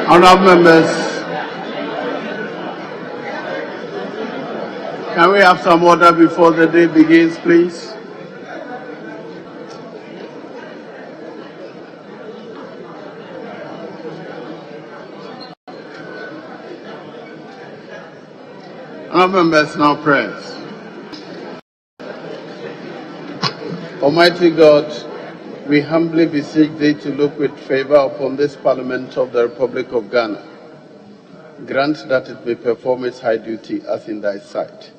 Honourable members, can we have some order before the day begins, please? Honourable members, now prayers. Almighty God, we humbly beseech Thee to look with favour upon this Parliament of the Republic of Ghana. Grant that it may perform its high duty as in Thy sight.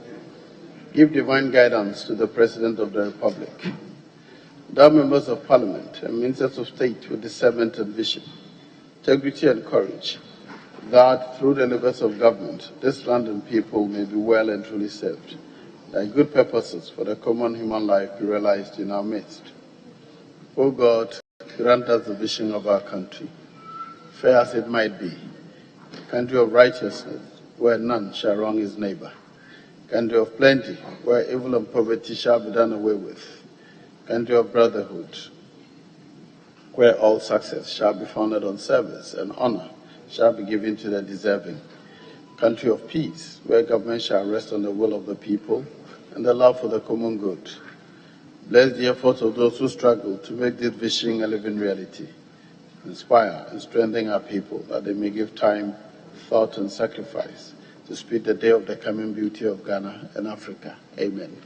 Give divine guidance to the President of the Republic. Thou members of Parliament and Ministers of State with discernment and vision, integrity and courage, that through the levers of government, this land and people may be well and truly served. Thy good purposes for the common human life be realized in our midst. O God, grant us the vision of our country, fair as it might be, country of righteousness, where none shall wrong his neighbor, country of plenty, where evil and poverty shall be done away with, country of brotherhood, where all success shall be founded on service and honor shall be given to the deserving, country of peace, where government shall rest on the will of the people and the love for the common good. Bless the efforts of those who struggle to make this vision a living reality. Inspire and strengthen our people that they may give time, thought, and sacrifice to speed the day of the coming beauty of Ghana and Africa. Amen.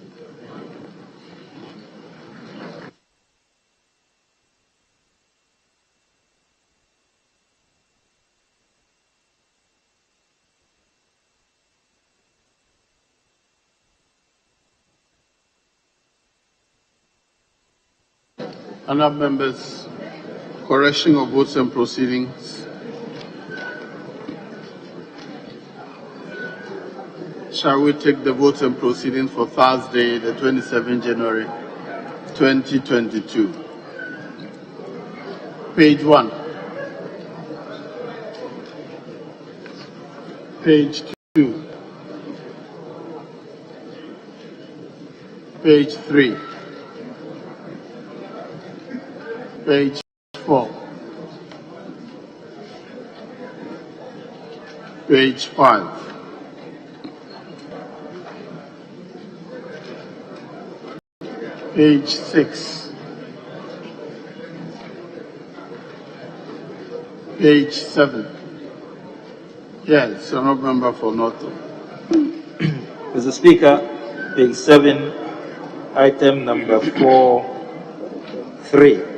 Honourable members, correction of votes and proceedings. Shall we take the votes and proceedings for Thursday, the 27th January, 2022? Page 1. Page 2. Page 3. Page 4. Page 5. Page 6. Page 7. Yes, Honourable Member for Norton. Mr. Speaker, page 7, item number 4.3.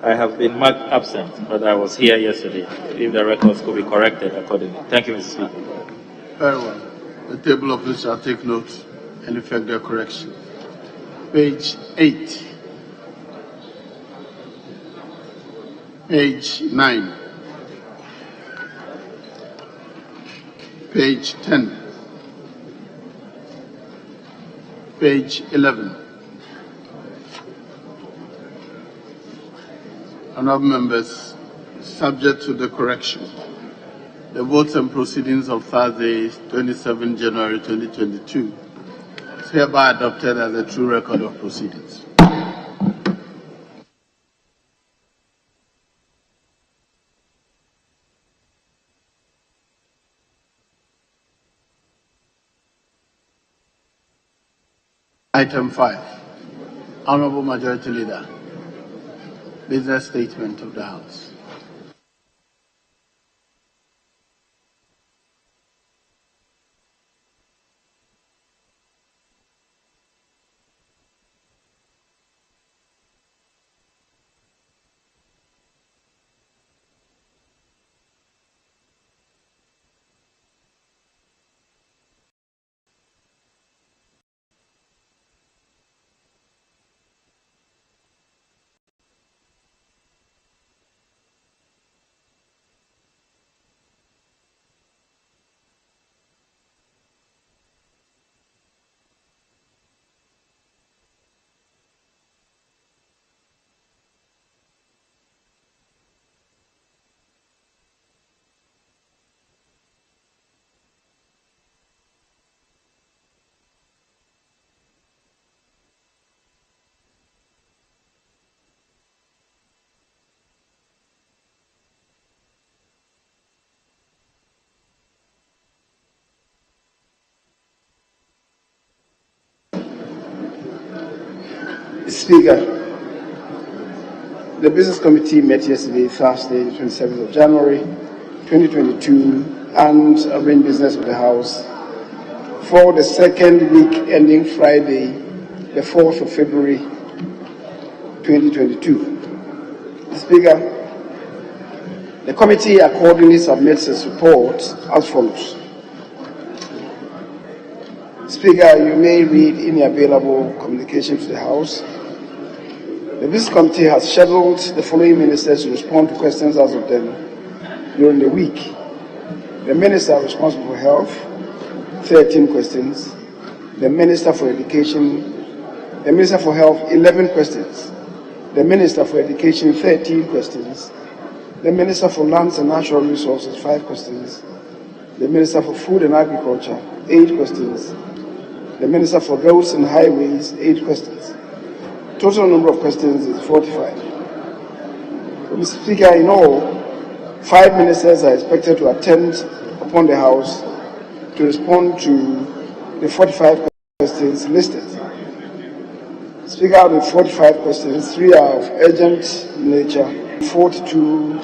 I have been marked absent, but I was here yesterday. If the records could be corrected accordingly. Thank you, Mr. Speaker. Very well. The table of which shall take note and effect their correction. Page 8. Page 9. Page 10. Page 11. Honourable members, subject to the correction, the votes and proceedings of Thursday, 27 January 2022 is hereby adopted as a true record of proceedings. Item 5. Honourable Majority Leader, business statement of the House. Speaker, the Business Committee met yesterday, Thursday, 27th of January, 2022, and arranged business of the House for the second week ending Friday, the 4th of February, 2022. Speaker, the committee accordingly submits its report as follows. Speaker, you may read any available communication to the House. The Business Committee has scheduled the following ministers to respond to questions as of them during the week. The Minister responsible for Health, 13 questions. The Minister for Education, the Minister for Health, 11 questions. The Minister for Education, 13 questions. The Minister for Lands and Natural Resources, 5 questions. The Minister for Food and Agriculture, 8 questions. The Minister for Roads and Highways, 8 questions. Total number of questions is 45. Mr. Speaker, in all, 5 ministers are expected to attend upon the House to respond to the 45 questions listed. Speaker, out of the 45 questions, 3 are of urgent nature, 42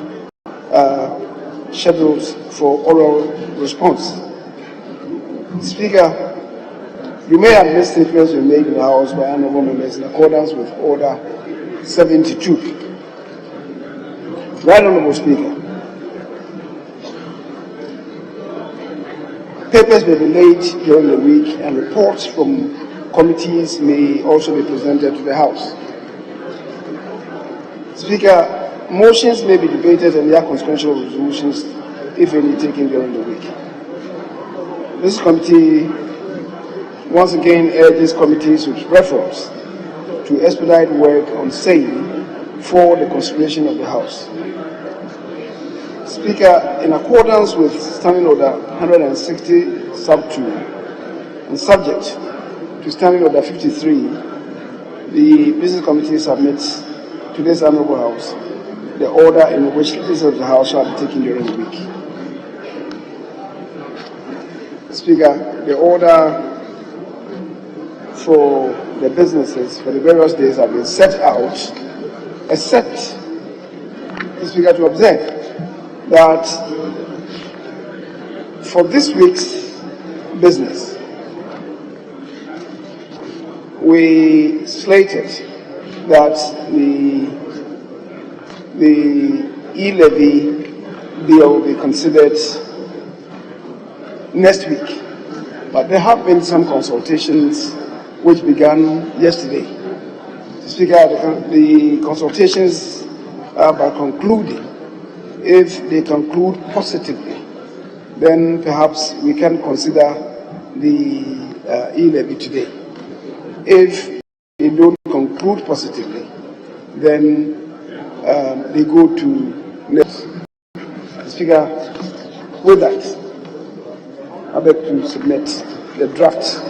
schedules for oral response. Speaker, you may have missed statements we made in the House by honorable members in accordance with Order 72. Right, Honorable Speaker. Papers may be laid during the week and reports from committees may also be presented to the House. Speaker, motions may be debated and their consequential resolutions, if any, taken during the week. This committee once again urges committees with reference to expedite work on same for the consideration of the House. Speaker, in accordance with Standing Order 160 sub 2 and subject to Standing Order 53, the Business Committee submits to this Honorable House the order in which the business of the House shall be taken during the week. Speaker, the order for the businesses for the various days have been set out, except, Speaker, to observe that for this week's business, we slated that the e-levy bill will be considered next week. But there have been some consultations which began yesterday. Speaker, the consultations are by concluding. If they conclude positively, then perhaps we can consider the e-levy today. If they don't conclude positively, then they go to next. Speaker, with that, I beg to submit the draft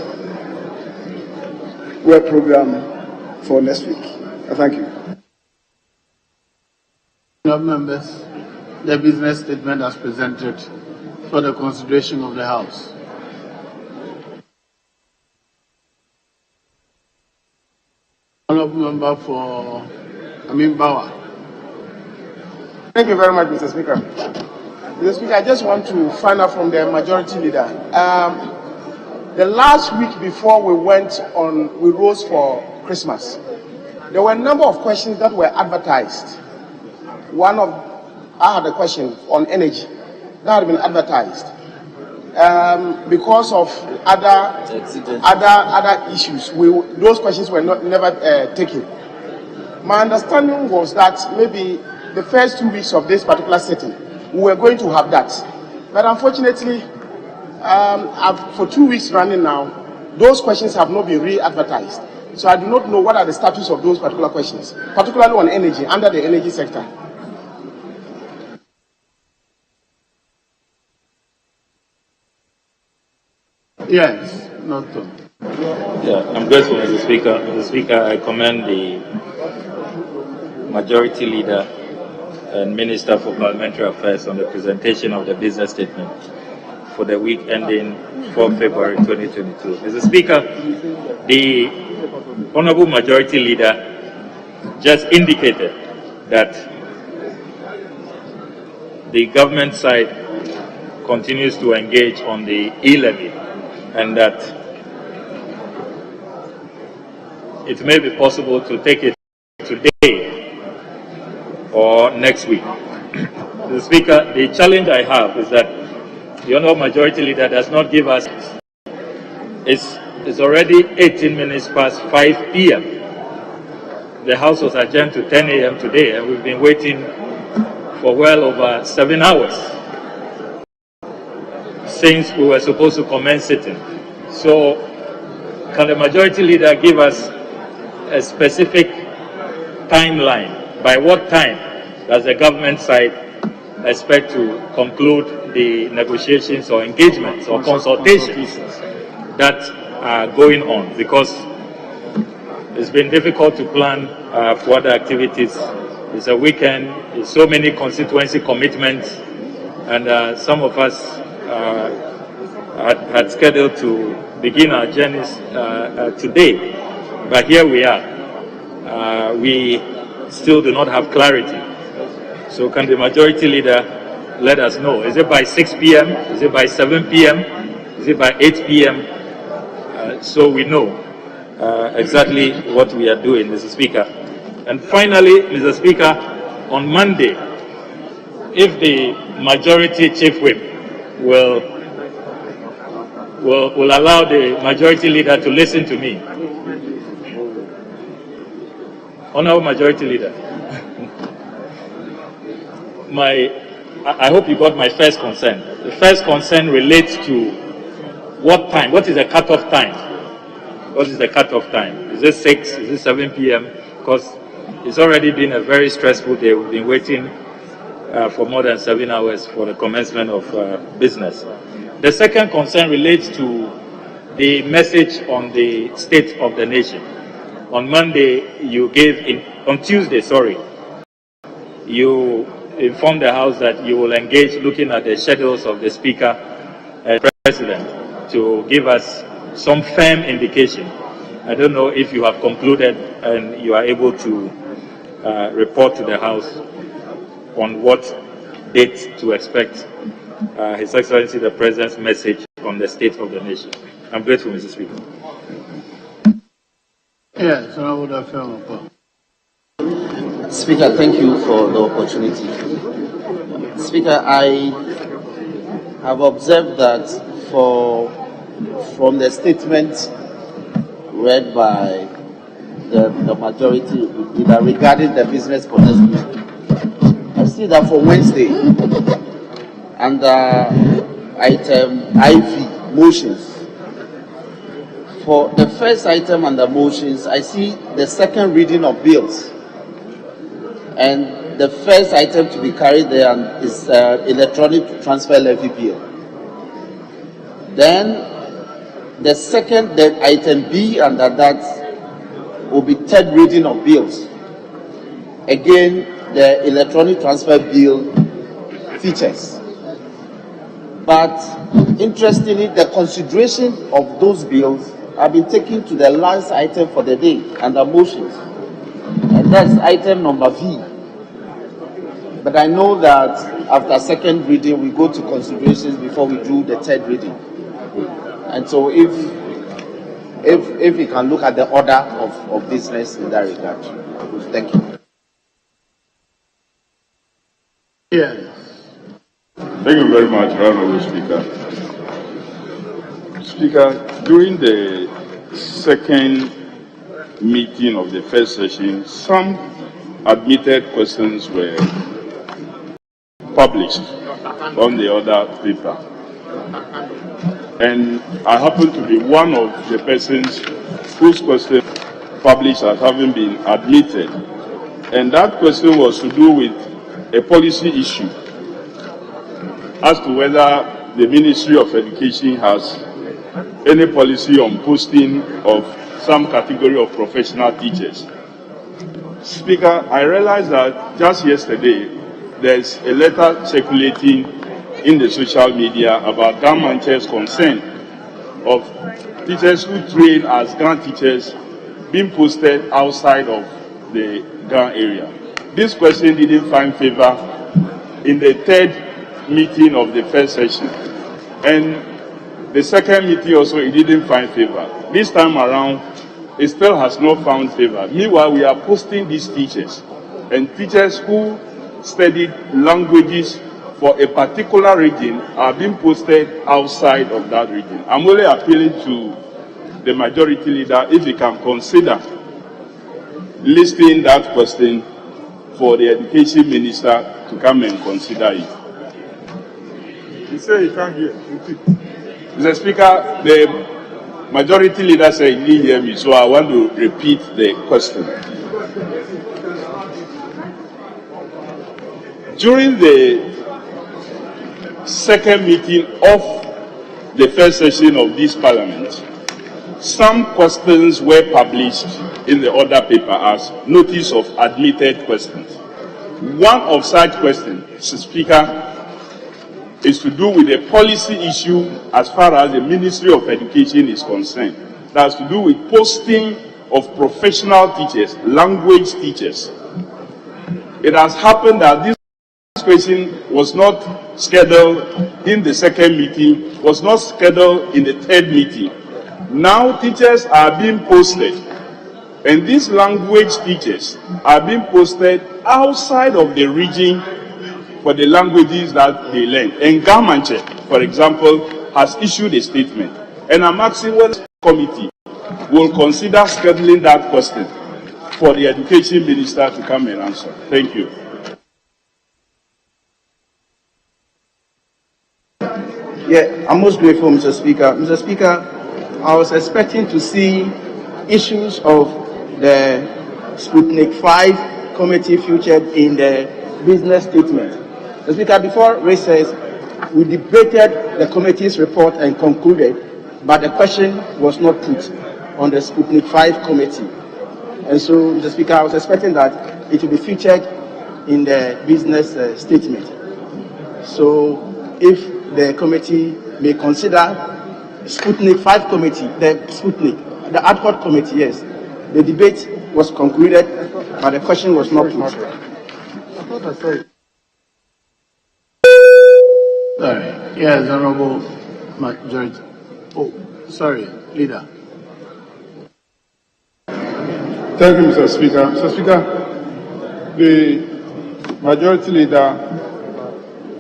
work program for next week. Thank you. Members, the business statement as presented for the consideration of the House. Honorable Member for Bauer. Thank you very much, Mr. Speaker. Mr. Speaker, I just want to find out from the majority leader. The last week before we rose for Christmas, there were a number of questions that were advertised. I had a question on energy that had been advertised because of other issues. Those questions were never taken. My understanding was that maybe the first 2 weeks of this particular sitting, we were going to have that. But unfortunately, for 2 weeks running now, those questions have not been re-advertised. So I do not know what are the status of those particular questions, particularly on energy, under the energy sector. Yes, not done. Yeah, I'm grateful, Mr. Speaker. Mr. Speaker, I commend the Majority Leader and Minister for Parliamentary Affairs on the presentation of the business statement for the week ending 4 February 2022. Mr. Speaker, the Honorable Majority Leader just indicated that the government side continues to engage on the e-levy and that it may be possible to take it today or next week. Mr. Speaker, the challenge I have is that the Honorable Majority Leader does not give us. It's already 18 minutes past 5 p.m. The House was adjourned to 10 a.m. today, and we've been waiting for well over 7 hours since we were supposed to commence sitting. So, can the Majority Leader give us a specific timeline? By what time does the government side expect to conclude the negotiations or engagements or consultations that are going on? Because it's been difficult to plan for other activities. It's a weekend, there's so many constituency commitments, and some of us had scheduled to begin our journeys today. But here we are. We still do not have clarity. So can the Majority Leader let us know? Is it by 6 p.m.? Is it by 7 p.m.? Is it by 8 p.m.? So we know exactly what we are doing, Mr. Speaker. And finally, Mr. Speaker, on Monday, if the Majority Chief Whip will allow the Majority Leader to listen to me. Honorable Majority Leader, I hope you got my first concern. The first concern relates to what time, what is the cutoff time? What is the cutoff time? Is it 6, is it 7 p.m.? Because it's already been a very stressful day. We've been waiting for more than 7 hours for the commencement of business. The second concern relates to the message on the state of the nation. On Monday, on Tuesday, you informed the House that you will engage looking at the schedules of the Speaker and President to give us some firm indication. I don't know if you have concluded and you are able to report to the House on what date to expect His Excellency the President's message on the state of the nation. I'm grateful, Mr. Speaker. Yes, I would have felt. Speaker, thank you for the opportunity. Speaker, I have observed that from the statement read by the Majority Leader regarding the business for next week, I see that for Wednesday, under item IV, motions, for the first item under motions, I see the second reading of bills. And the first item to be carried there is electronic transfer levy bill. Then the item B under that will be third reading of bills. Again, the electronic transfer bill features. But interestingly, the consideration of those bills have been taken to the last item for the day under motions. And that's item number V. But I know that after second reading, we go to considerations before we do the third reading. And so if we can look at the order of business in that regard. Thank you. Yes. Thank you very much, Honorable Speaker. Speaker, during the second meeting of the first session, some admitted questions were published on the other paper. And I happen to be one of the persons whose question published as having been admitted. And that question was to do with a policy issue as to whether the Ministry of Education has any policy on posting of some category of professional teachers. Speaker, I realized that just yesterday there's a letter circulating in the social media about government's concern of teachers who train as grant teachers being posted outside of the Ghana area. This question didn't find favor in the third meeting of the first session, and the second meeting also it didn't find favor. This time around, it still has not found favor. Meanwhile, we are posting these teachers, and teachers who studied languages for a particular region are being posted outside of that region. I'm only appealing to the majority leader if he can consider listing that question for the education minister to come and consider it. He said he can't hear. Mr. Speaker, the majority leader said he didn't hear me, so I want to repeat the question. During the second meeting of the first session of this parliament, some questions were published in the order paper as notice of admitted questions. One of such questions, Mr. Speaker, is to do with a policy issue as far as the Ministry of Education is concerned. That's to do with posting of professional teachers, language teachers. It has happened that this question was not scheduled in the second meeting, was not scheduled in the third meeting. Now teachers are being posted, and these language teachers are being posted outside of the region for the languages that they learn. And Gamanche, for example, has issued a statement, and I'm asking whether the committee will consider scheduling that question for the education minister to come and answer. Thank you. Yeah, I'm most grateful, Mr. Speaker. Mr. Speaker, I was expecting to see issues of the Sputnik 5 committee featured in the business statement. Mr. Speaker, before recess, we debated the committee's report and concluded, but the question was not put on the Sputnik 5 committee. And so, Mr. Speaker, I was expecting that it would be featured in the business statement. So, if the committee may consider Sputnik 5 committee, the ad hoc committee, yes. The debate was concluded, but the question was not put. Sorry. Yes, Honorable Majority. Oh, sorry, Leader. Thank you, Mr. Speaker. Mr. Speaker, the majority leader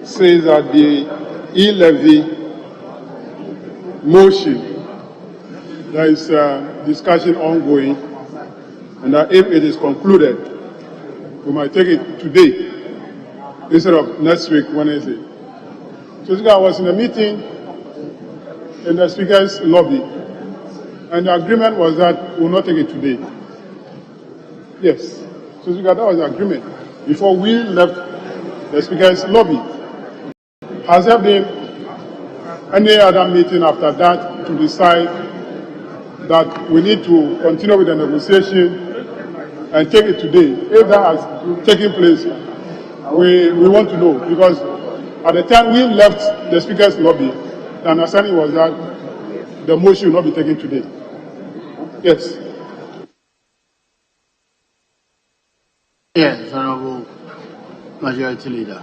says that the e-levy motion, there is a discussion ongoing, and that if it is concluded, we might take it today instead of next week, Wednesday. So, I was in a meeting in the Speaker's lobby, and the agreement was that we will not take it today. Yes. So, that was the agreement before we left the Speaker's lobby. Has there been any other meeting after that to decide that we need to continue with the negotiation and take it today? If that has taken place, we want to know, because at the time we left the Speaker's lobby, the understanding was that the motion will not be taken today. Yes. Yes, Honorable Majority Leader.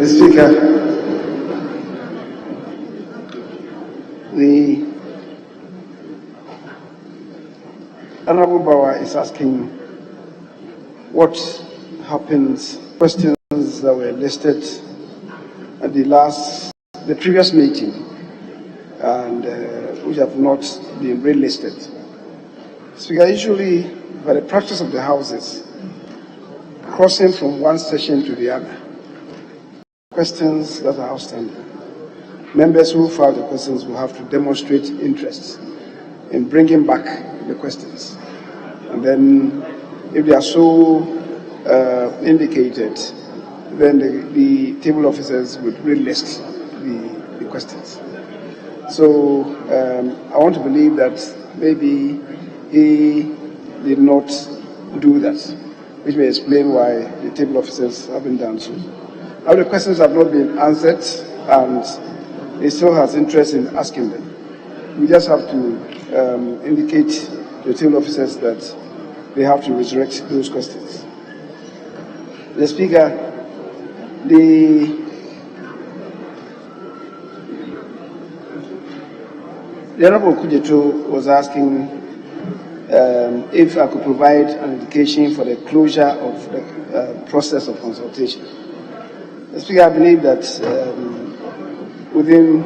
Mr. Speaker, the Honorable Bawa is asking what happens, questions that were listed at the previous meeting, and which have not been relisted. Speaker, usually by the practice of the houses, crossing from one session to the other, questions that are outstanding, members who file the questions will have to demonstrate interest in bringing back the questions. And then, if they are so indicated, then the table officers would really list the questions. So I want to believe that maybe he did not do that, which may explain why the table officers haven't done so. Now the questions have not been answered, and he still has interest in asking them. We just have to indicate to the table officers that they have to resurrect those questions. The Speaker, the Honorable Kujetu was asking if I could provide an indication for the closure of the process of consultation. The Speaker, I believe that within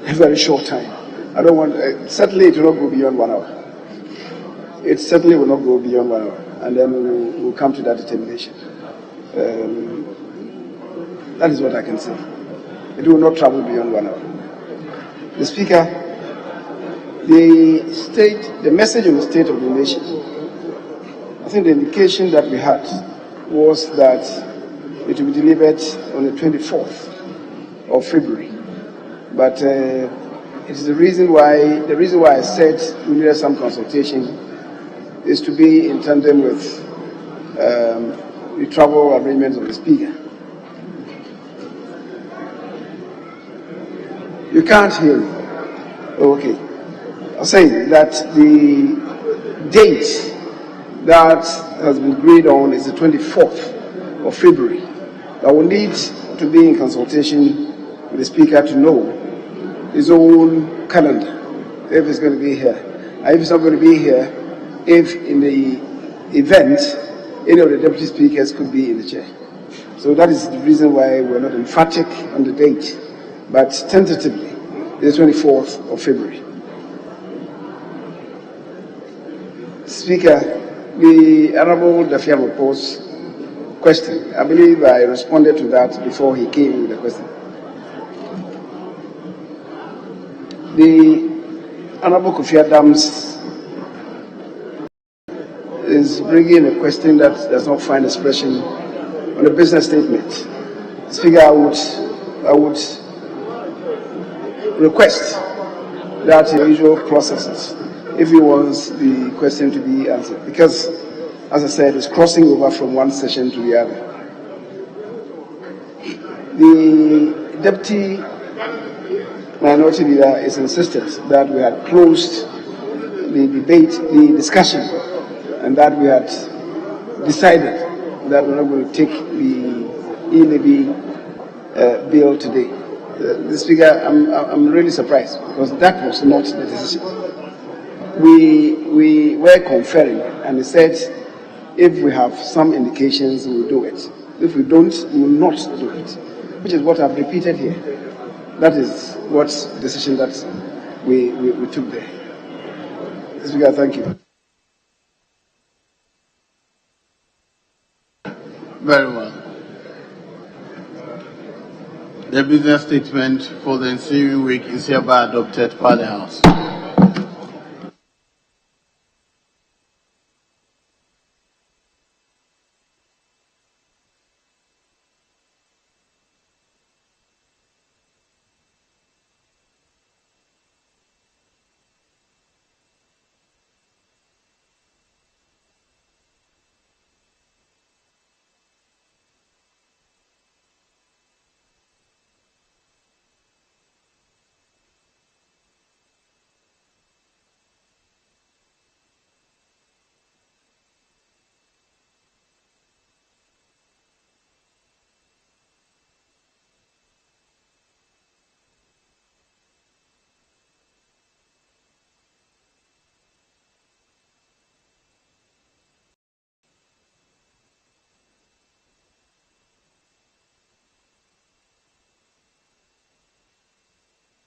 a very short time, I don't want, certainly it will not go beyond 1 hour. It certainly will not go beyond 1 hour, and then we'll come to that determination. That is what I can say. It will not travel beyond 1 hour. The Speaker, the message on the state of the nation, I think the indication that we had was that it will be delivered on the 24th of February. But it is the reason why I said we needed some consultation is to be in tandem with the travel arrangements of the Speaker. You can't hear me. Okay. I'm saying that the date that has been agreed on is the 24th of February. I will need to be in consultation with the Speaker to know his own calendar, if he's going to be here. And if he's not going to be here, if in the event, any of the Deputy Speakers could be in the chair. So that is the reason why we're not emphatic on the date, but tentatively, it's the 24th of February. Speaker, the Honorable Dafiamo's posed question. I believe I responded to that before he came with the question. The Honorable Kofi Adams is bringing a question that does not find expression on the business statement. Speaker, I would request that the usual processes, if he wants the question to be answered, because, as I said, it's crossing over from one session to the other. The Deputy Minority Leader is insistent that we had closed the debate, the discussion, and that we had decided that we're not going to take the e-levy bill today. The Speaker, I'm really surprised, because that was not the decision. We were conferring, and he said, if we have some indications, we will do it. If we don't, we will not do it, which is what I've repeated here. That is what decision that we took there. Speaker, thank you. Very well. The business statement for the ensuing week is hereby adopted by the House.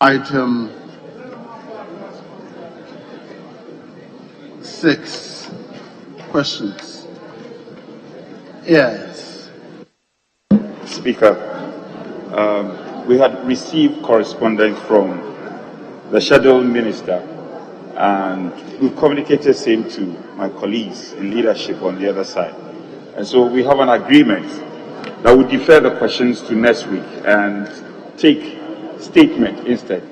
Item 6, questions. Yes. Speaker, we had received correspondence from the scheduled minister, and we've communicated same to my colleagues in leadership on the other side. And so we have an agreement that we defer the questions to next week and take statement instead.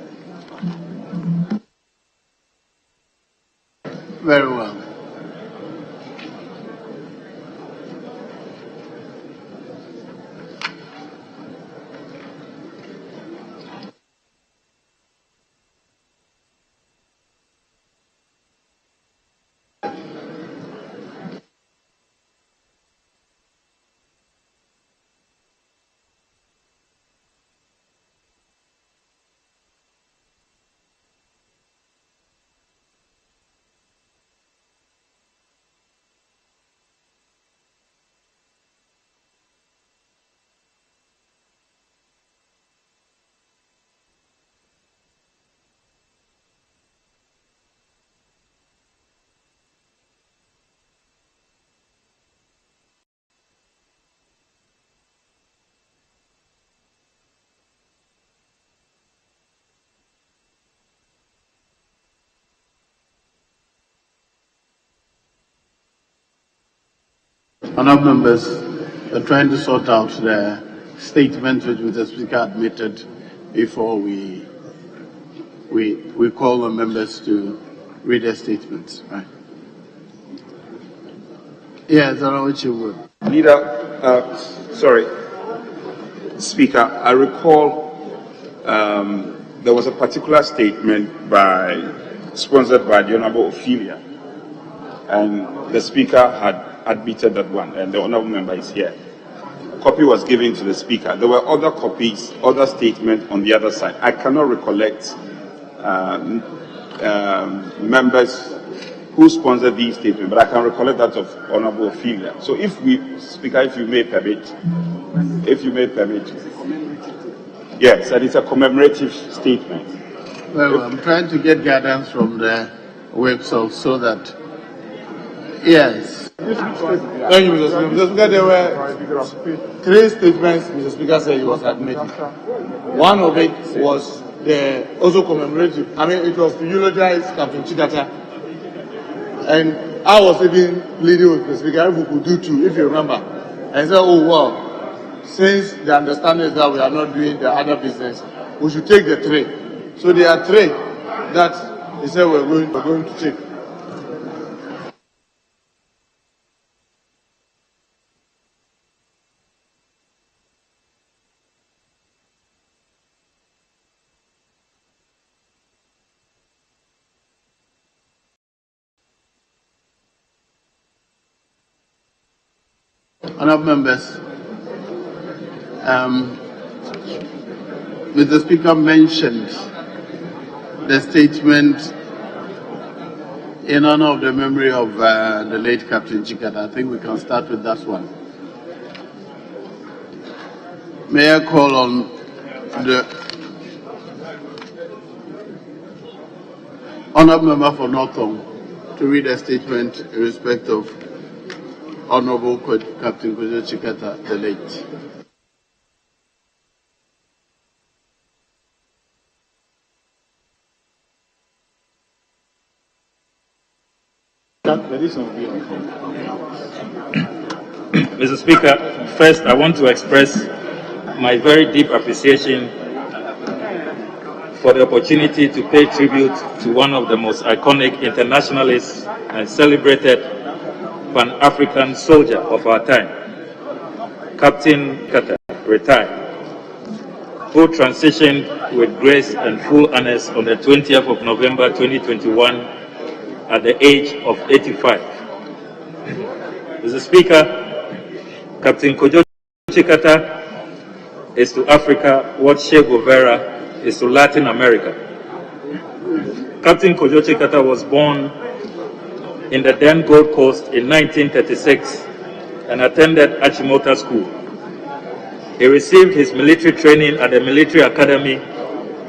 Very well. Honourable members, we're trying to sort out the statement which the Speaker admitted before we call on members to read their statements. Right? Yes, Honourable would. Leader, sorry, Speaker, I recall there was a particular statement sponsored by the Honourable Ophelia, and the Speaker had admitted that one, and the Honourable Member is here. A copy was given to the Speaker. There were other copies, other statements on the other side. I cannot recollect members who sponsored these statements, but I can recollect that of Honourable Ophelia. So Speaker, if you may permit, yes, and it's a commemorative statement. Well, I'm trying to get guidance from the website so that, yes. Thank you, Mr. Speaker. Mr. Speaker, there were 3 statements Mr. Speaker said he was admitting. One of it was also commemorative. I mean, it was to eulogize Captain Chikata. And I was even pleading with the Speaker if we could do 2, if you remember. And said, oh, well, since the understanding is that we are not doing the other business, we should take the 3. So there are 3 that he said we're going to take. Honourable members, Mr. Speaker mentioned the statement in honor of the memory of the late Captain Chikata. I think we can start with that one. May I call on the Honourable Member for Northern to read a statement in respect of Honourable Captain Kojo Chikata, the late. Mr. Speaker, first I want to express my very deep appreciation for the opportunity to pay tribute to one of the most iconic internationalists and celebrated Pan-African soldier of our time, Captain Chikata, retired, who transitioned with grace and full honors on the 20th of November 2021 at the age of 85. Mr. Speaker, Captain Kojo Chikata is to Africa what Che Guevara is to Latin America. Captain Kojo Chikata was born in the then Gold Coast in 1936 and attended Achimota School. He received his military training at the Military Academy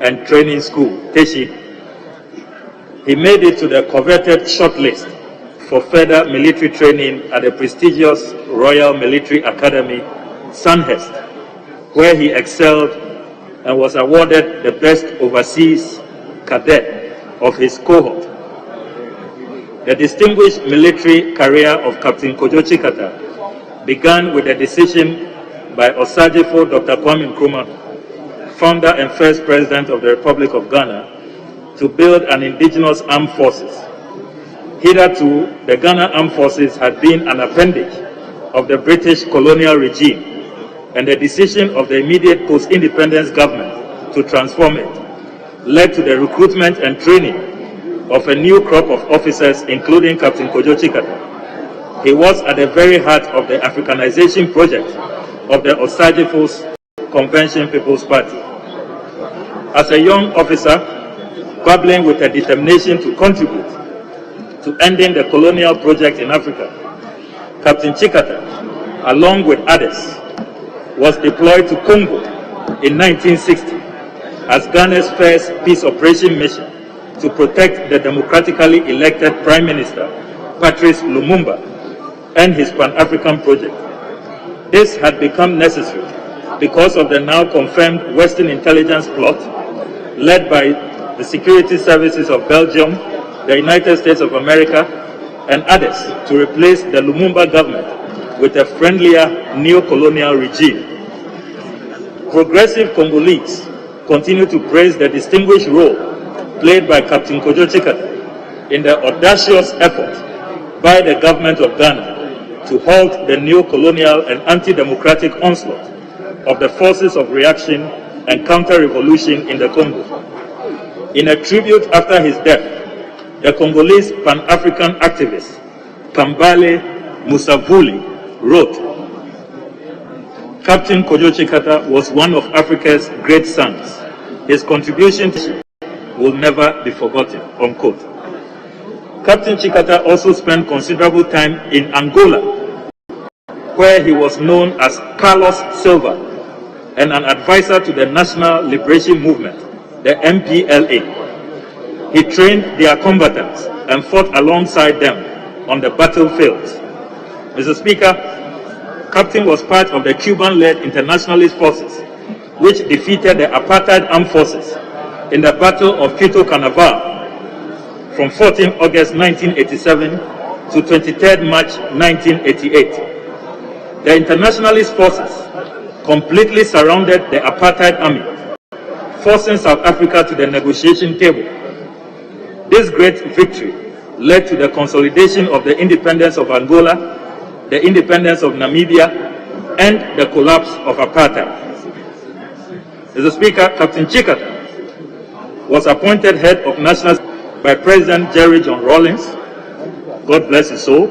and Training School, Teshi. He made it to the coveted shortlist for further military training at the prestigious Royal Military Academy, Sandhurst, where he excelled and was awarded the best overseas cadet of his cohort. The distinguished military career of Captain Kojo Chikata began with the decision by Osajifo Dr. Kwame Nkrumah, founder and first president of the Republic of Ghana, to build an indigenous armed forces. Hitherto, the Ghana Armed Forces had been an appendage of the British colonial regime, and the decision of the immediate post-independence government to transform it led to the recruitment and training of a new crop of officers, including Captain Kojo Chikata. He was at the very heart of the Africanization project of the Osajifo's Convention People's Party. As a young officer, bubbling with a determination to contribute to ending the colonial project in Africa, Captain Chikata, along with others, was deployed to Congo in 1960 as Ghana's first peace operation mission to protect the democratically elected Prime Minister, Patrice Lumumba, and his Pan-African project. This had become necessary because of the now confirmed Western intelligence plot led by the security services of Belgium, the United States of America, and others to replace the Lumumba government with a friendlier neo-colonial regime. Progressive Congolese continue to praise the distinguished role played by Captain Kojo Chikata in the audacious effort by the government of Ghana to halt the neo-colonial and anti-democratic onslaught of the forces of reaction and counter-revolution in the Congo. In a tribute after his death, the Congolese Pan-African activist Kambale Musavuli wrote, "Captain Kojo Chikata was one of Africa's great sons. His contribution will never be forgotten," unquote. Captain Chikata also spent considerable time in Angola, where he was known as Carlos Silva and an advisor to the National Liberation Movement, the MPLA. He trained their combatants and fought alongside them on the battlefields. Mr. Speaker, Captain was part of the Cuban-led internationalist forces, which defeated the apartheid armed forces in the Battle of Quito Carnaval from 14 August 1987 to 23 March 1988. The internationalist forces completely surrounded the apartheid army, forcing South Africa to the negotiation table. This great victory led to the consolidation of the independence of Angola, the independence of Namibia, and the collapse of apartheid. Mr. Speaker, Captain Chikata was appointed head of national by President Jerry John Rawlings, God bless his soul,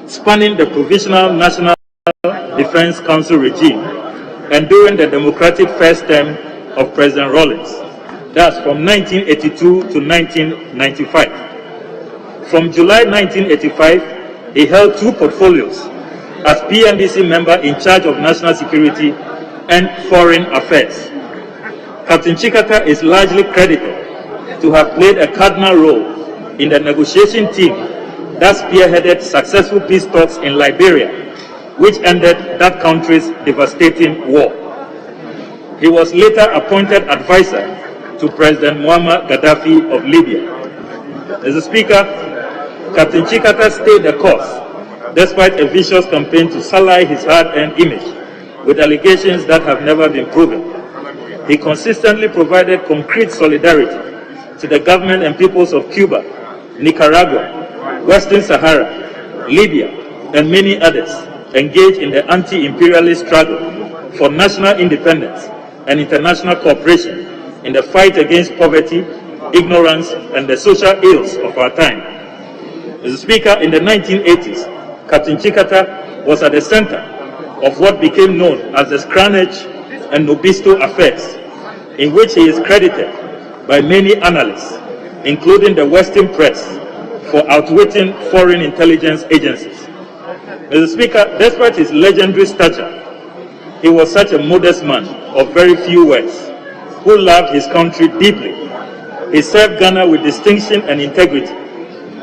spanning the Provisional National Defense Council regime and during the democratic first term of President Rawlings, that's from 1982 to 1995. From July 1985, he held two portfolios as PNDC member in charge of national security and foreign affairs. Captain Chikata is largely credited to have played a cardinal role in the negotiation team that spearheaded successful peace talks in Liberia, which ended that country's devastating war. He was later appointed advisor to President Muammar Gaddafi of Libya. Mr. Speaker, Captain Chikata stayed the course despite a vicious campaign to sully his hard-earned image with allegations that have never been proven. He consistently provided concrete solidarity to the government and peoples of Cuba, Nicaragua, Western Sahara, Libya, and many others engaged in the anti-imperialist struggle for national independence and international cooperation in the fight against poverty, ignorance, and the social ills of our time. Mr. Speaker, in the 1980s, Captain Chikata was at the center of what became known as the Scranage and Nobisto affairs, in which he is credited by many analysts, including the Western press, for outwitting foreign intelligence agencies. Mr. Speaker, despite his legendary stature, he was such a modest man of very few words, who loved his country deeply. He served Ghana with distinction and integrity,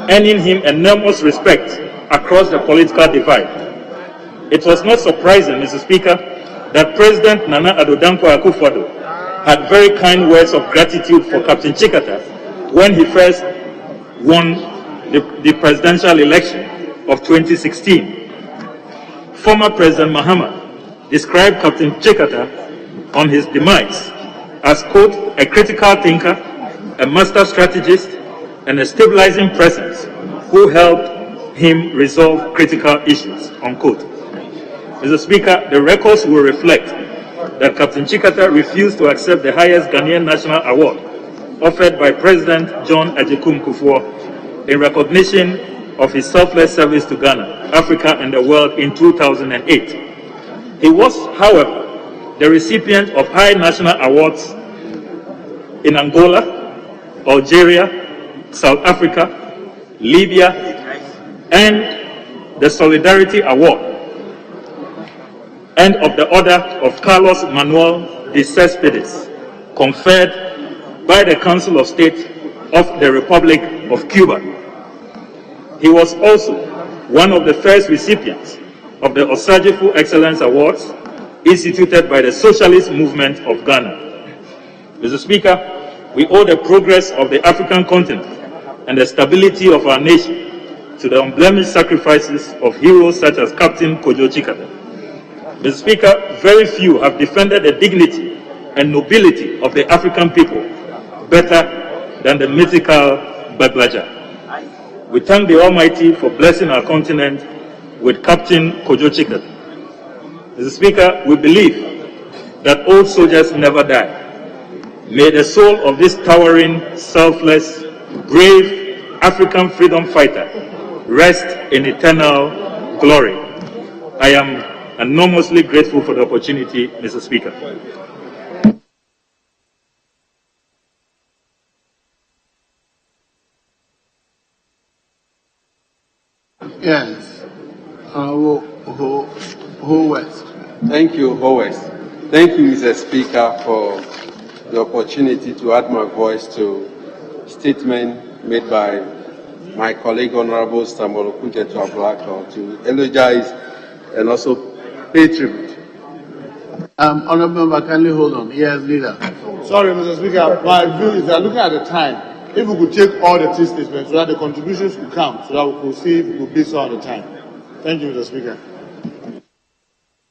earning him enormous respect across the political divide. It was not surprising, Mr. Speaker, that President Nana Addo Dankwa Akufo-Addo had very kind words of gratitude for Captain Chikata when he first won the presidential election of 2016. Former President Mahama described Captain Chikata on his demise as, quote, a critical thinker, a master strategist, and a stabilizing presence who helped him resolve critical issues, unquote. Mr. Speaker, the records will reflect that Captain Chikata refused to accept the highest Ghanaian national award offered by President John Agyekum Kufuor in recognition of his selfless service to Ghana, Africa, and the world in 2008. He was, however, the recipient of high national awards in Angola, Algeria, South Africa, Libya, and the Solidarity Award, and of the Order of Carlos Manuel de Cespedes, conferred by the Council of State of the Republic of Cuba. He was also one of the first recipients of the Osagyefo Excellence Awards instituted by the Socialist Movement of Ghana. Mr. Speaker, we owe the progress of the African continent and the stability of our nation to the unblemished sacrifices of heroes such as Captain Kojo Chikata. Mr. Speaker, very few have defended the dignity and nobility of the African people better than the mythical Baglaja. We thank the Almighty for blessing our continent with Captain Kojo Chikata. Mr. Speaker, we believe that old soldiers never die. May the soul of this towering, selfless, brave African freedom fighter rest in eternal glory. I am enormously grateful for the opportunity, Mr. Speaker. Yes. Who West? Thank you, Howes. Thank you, Mr. Speaker, for the opportunity to add my voice to statement made by my colleague, Honorable Samuel Okucheto Ablako, to eulogize and also pay tribute. Honorable Member, kindly hold on. Yes, leader. Sorry, Mr. Speaker. My view is that looking at the time, if we could take all the three statements so that the contributions could come, so that we could see if we could be so at the time. Thank you, Mr. Speaker.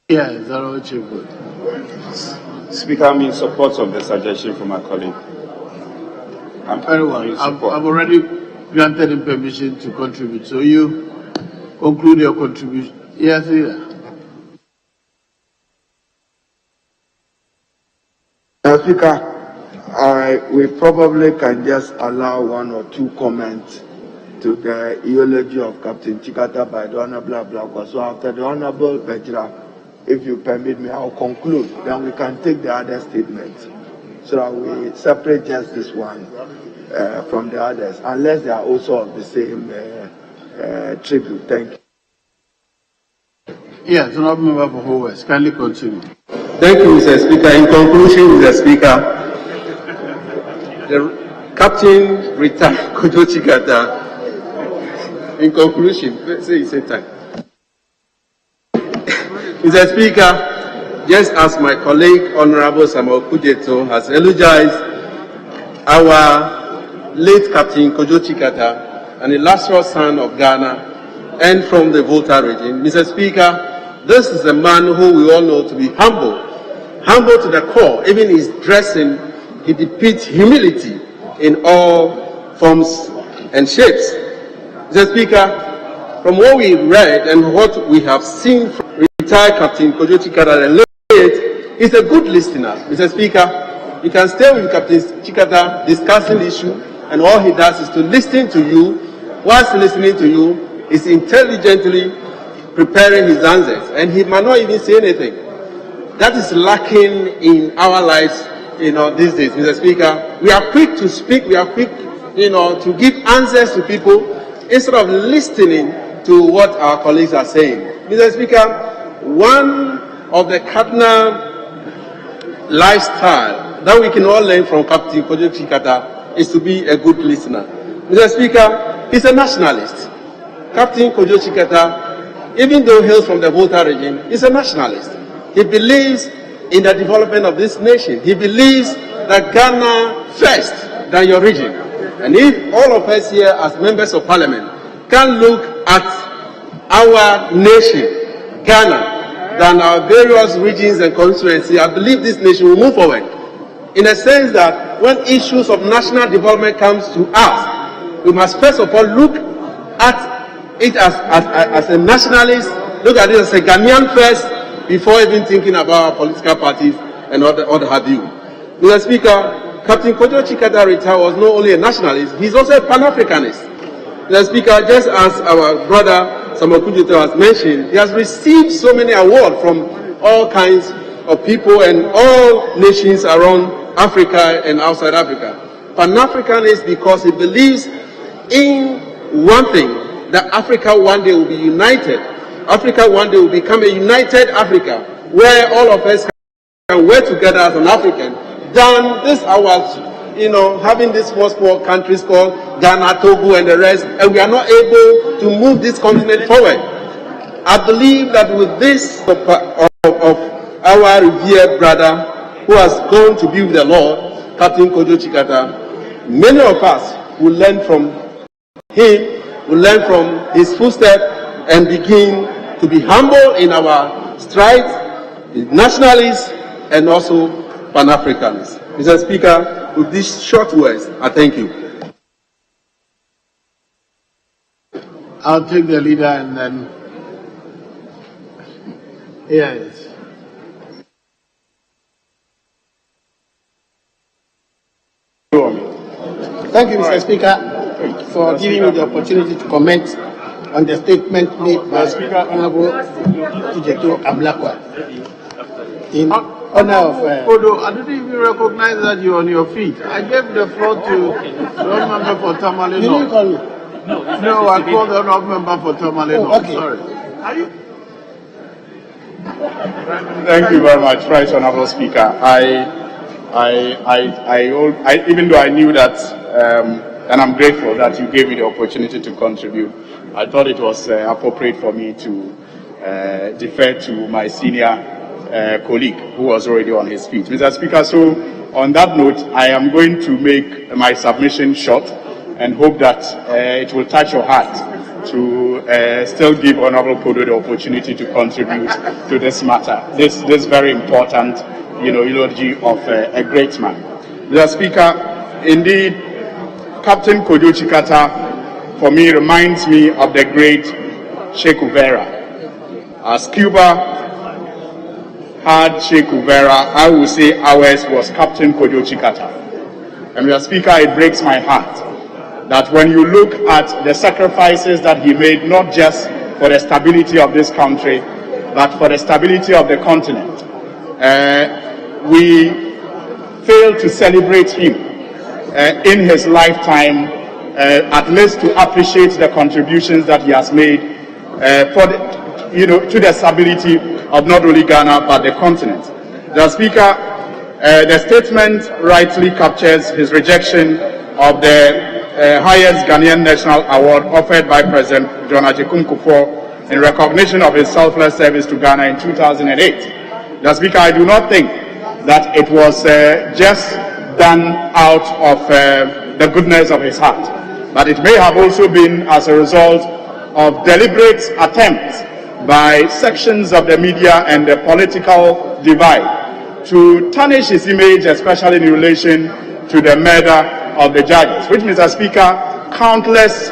Yes, Honorable Chief Good. Speaker, I'm in support of the suggestion from my colleague. Very well. I've already granted him permission to contribute. So you conclude your contribution. Yes, leader. Speaker, we probably can just allow one or two comments to the eulogy of Captain Chikata by the Honorable Ablako. So after the Honorable Bejira, if you permit me, I'll conclude. Then we can take the other statements. So that we separate just this one from the others, unless they are also of the same tribute. Thank you. Yes, Honorable Member for Whole West. Kindly continue. Thank you, Mr. Speaker. In conclusion, Mr. Speaker, the Captain retired Kojo Chikata. In conclusion, say the same time. Mr. Speaker, just as my colleague, Honorable Samuel Okucheto, has eulogized our late Captain Kojo Chikata, an illustrious son of Ghana and from the Volta region, Mr. Speaker, this is a man who we all know to be humble to the core. Even his dressing, he depicts humility in all forms and shapes. Mr. Speaker, from what we read and what we have seen from retired Captain Kojo Chikata, the late, is a good listener. Mr. Speaker, you can stay with Captain Chikata discussing the issue, and all he does is to listen to you. Whilst listening to you, he's intelligently preparing his answers, and he might not even say anything. That is lacking in our lives, these days, Mr. Speaker. We are quick to speak, we are quick, to give answers to people instead of listening to what our colleagues are saying. Mr. Speaker, one of the cardinal lifestyle that we can all learn from Captain Kojo Chikata is to be a good listener. Mr. Speaker, he's a nationalist. Captain Kojo Chikata, even though he hails from the Volta region, is a nationalist. He believes in the development of this nation. He believes that Ghana first than your region. And if all of us here as members of parliament can look at our nation, Ghana, than our various regions and constituencies, I believe this nation will move forward. In a sense that when issues of national development comes to us, we must first of all look at it as a nationalist, look at it as a Ghanaian first, before even thinking about our political parties and what have you. Mr. Speaker, Captain Kojo Chikata Rita was not only a nationalist, he's also a Pan-Africanist. Mr. Speaker, just as our brother Samuel Kujito has mentioned, he has received so many awards from all kinds of people and all nations around Africa and outside Africa. Pan-Africanist because he believes in one thing, that Africa one day will be united. Africa one day will become a united Africa, where all of us can work together as an African, than this hours, having these small countries called Ghana, Togo, and the rest, and we are not able to move this continent forward. I believe that with this of our revered brother who has gone to be with the Lord, Captain Kojo Chikata, many of us will learn from him, will learn from his footsteps, and begin to be humble in our strides, nationalists, and also Pan-Africanists. Mr. Speaker, with these short words, I thank you. I'll take the leader and then. Yes. Thank you, Mr. Speaker, for giving me the opportunity to comment on the statement made by Honorable Tujeto Ablakwa in honor of. Odo, I didn't even recognize that you're on your feet. I gave the floor to the honorable member for Tamale. Did you call me? No, I called the honorable member for Tamale. Oh, okay. Sorry. Thank you very much, Right Honorable Speaker. Even though I knew that, and I'm grateful that you gave me the opportunity to contribute, I thought it was appropriate for me to defer to my senior colleague who was already on his feet. Mr. Speaker, so on that note, I am going to make my submission short and hope that it will touch your heart to still give Honorable Kodo the opportunity to contribute to this matter, this very important, eulogy of a great man. Mr. Speaker, indeed, Captain Kojo Chikata, for me, reminds me of the great Che Guevara. As Cuba had Che Guevara, I would say ours was Captain Kojo Chikata. And Mr. Speaker, it breaks my heart that when you look at the sacrifices that he made, not just for the stability of this country, but for the stability of the continent, we fail to celebrate him in his lifetime, at least to appreciate the contributions that he has made to the stability of not only Ghana but the continent. The Speaker, the statement rightly captures his rejection of the highest Ghanaian National Award offered by President John Ajay Kufuor in recognition of his selfless service to Ghana in 2008. The Speaker, I do not think that it was just done out of the goodness of his heart, but it may have also been as a result of deliberate attempts by sections of the media and the political divide to tarnish his image, especially in relation to the murder of the judges, which, Mr. Speaker, countless,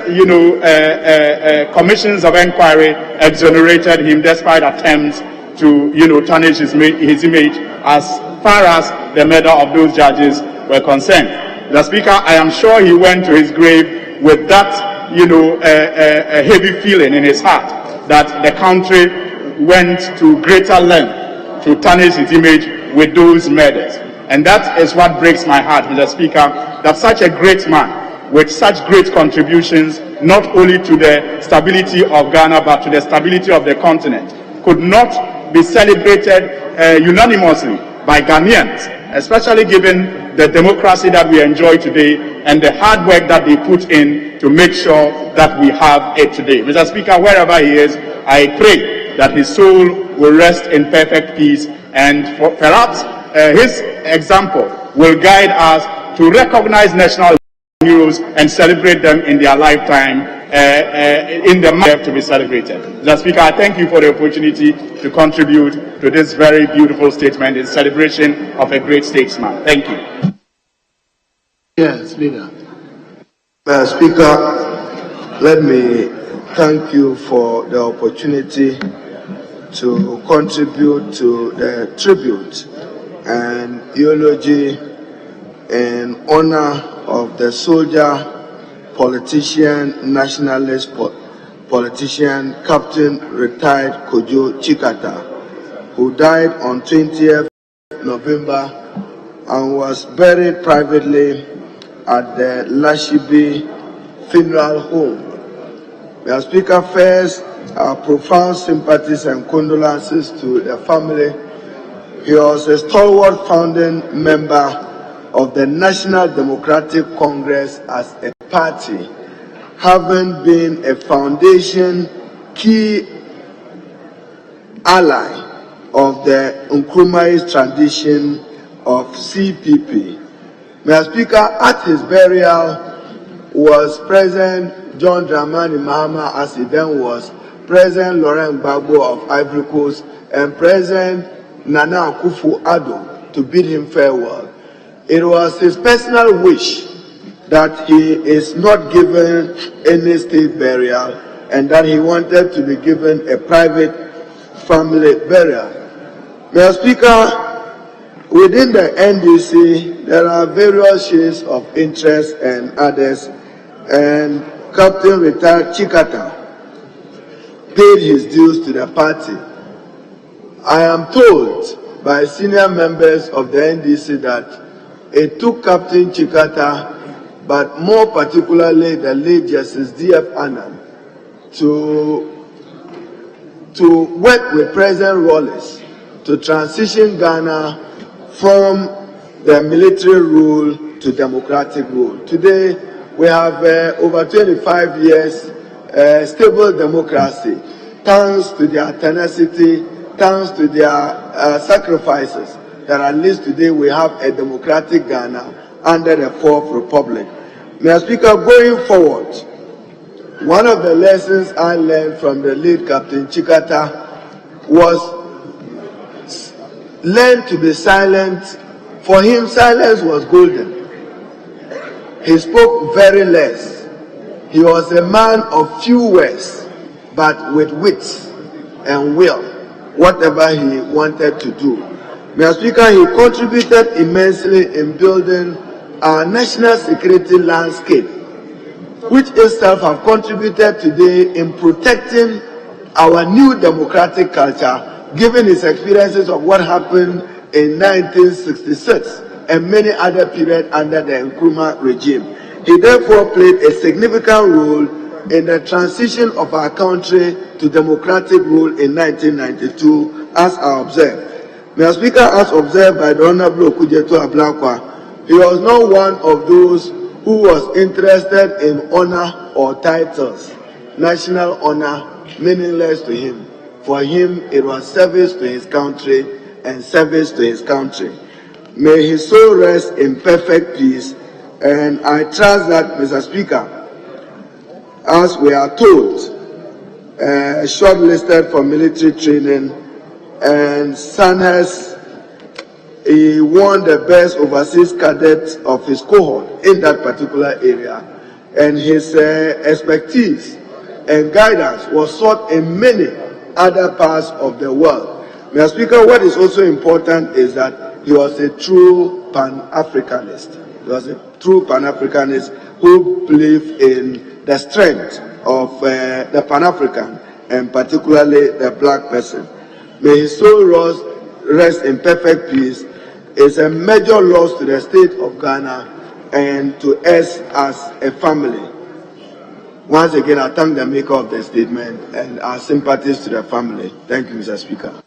commissions of inquiry exonerated him despite attempts to, tarnish his image as far as the murder of those judges were concerned. Mr. Speaker, I am sure he went to his grave with that, a heavy feeling in his heart that the country went to greater length to tarnish his image with those murders. And that is what breaks my heart, Mr. Speaker, that such a great man with such great contributions, not only to the stability of Ghana, but to the stability of the continent, could not be celebrated unanimously by Ghanaians, especially given the democracy that we enjoy today and the hard work that they put in to make sure that we have it today. Mr. Speaker, wherever he is, I pray that his soul will rest in perfect peace, and perhaps his example will guide us to recognize national heroes and celebrate them in their lifetime in the month to be celebrated. Mr. Speaker, I thank you for the opportunity to contribute to this very beautiful statement in celebration of a great statesman. Thank you. Yes, leader. Mr. Speaker, let me thank you for the opportunity to contribute to the tribute and eulogy in honor of the soldier, politician, nationalist politician, Captain retired Kojo Chikata, who died on 20th November and was buried privately at the Lashibi Funeral Home. Mr. Speaker, first, our profound sympathies and condolences to the family. He was a stalwart founding member of the National Democratic Congress as a party, having been a foundation key ally of the Nkrumah's tradition of CPP. Mr. Speaker, at his burial was President John Dramani Mahama, as he then was, President Laurent Gbagbo of Ivory Coast, and President Nana Akufo-Addo to bid him farewell. It was his personal wish that he is not given any state burial and that he wanted to be given a private family burial. Mr. Speaker, within the NDC, there are various shades of interest and others, and Captain retired Chikata paid his dues to the party. I am told by senior members of the NDC that it took Captain Chikata, but more particularly the late Justice D.F. Annan, to work with President Wallace to transition Ghana from the military rule to democratic rule. Today, we have over 25 years stable democracy, thanks to their tenacity, thanks to their sacrifices, that at least today we have a democratic Ghana under the Fourth Republic. Mr. Speaker, going forward, one of the lessons I learned from the late Captain Chikata was learn to be silent. For him, silence was golden. He spoke very less. He was a man of few words, but with wit and will, whatever he wanted to do. Mr. Speaker, he contributed immensely in building our national security landscape, which itself have contributed today in protecting our new democratic culture, given his experiences of what happened in 1966 and many other periods under the Nkrumah regime. He therefore played a significant role in the transition of our country to democratic rule in 1992, as I observed. Mr. Speaker, as observed by the Honorable Okujeto Ablakwa, he was not one of those who was interested in honor or titles. National honor, meaningless to him. For him, it was service to his country and service to his country. May his soul rest in perfect peace, and I trust that, Mr. Speaker, as we are told, shortlisted for military training, and Sandhurst, he won the best overseas cadet of his cohort in that particular area, and his expertise and guidance was sought in many other parts of the world. Mr. Speaker, what is also important is that he was a true Pan-Africanist. He was a true Pan-Africanist who believed in the strength of the Pan-African, and particularly the black person. May his soul rest in perfect peace. It's a major loss to the state of Ghana and to us as a family. Once again, I thank the maker of the statement and our sympathies to the family. Thank you, Mr. Speaker.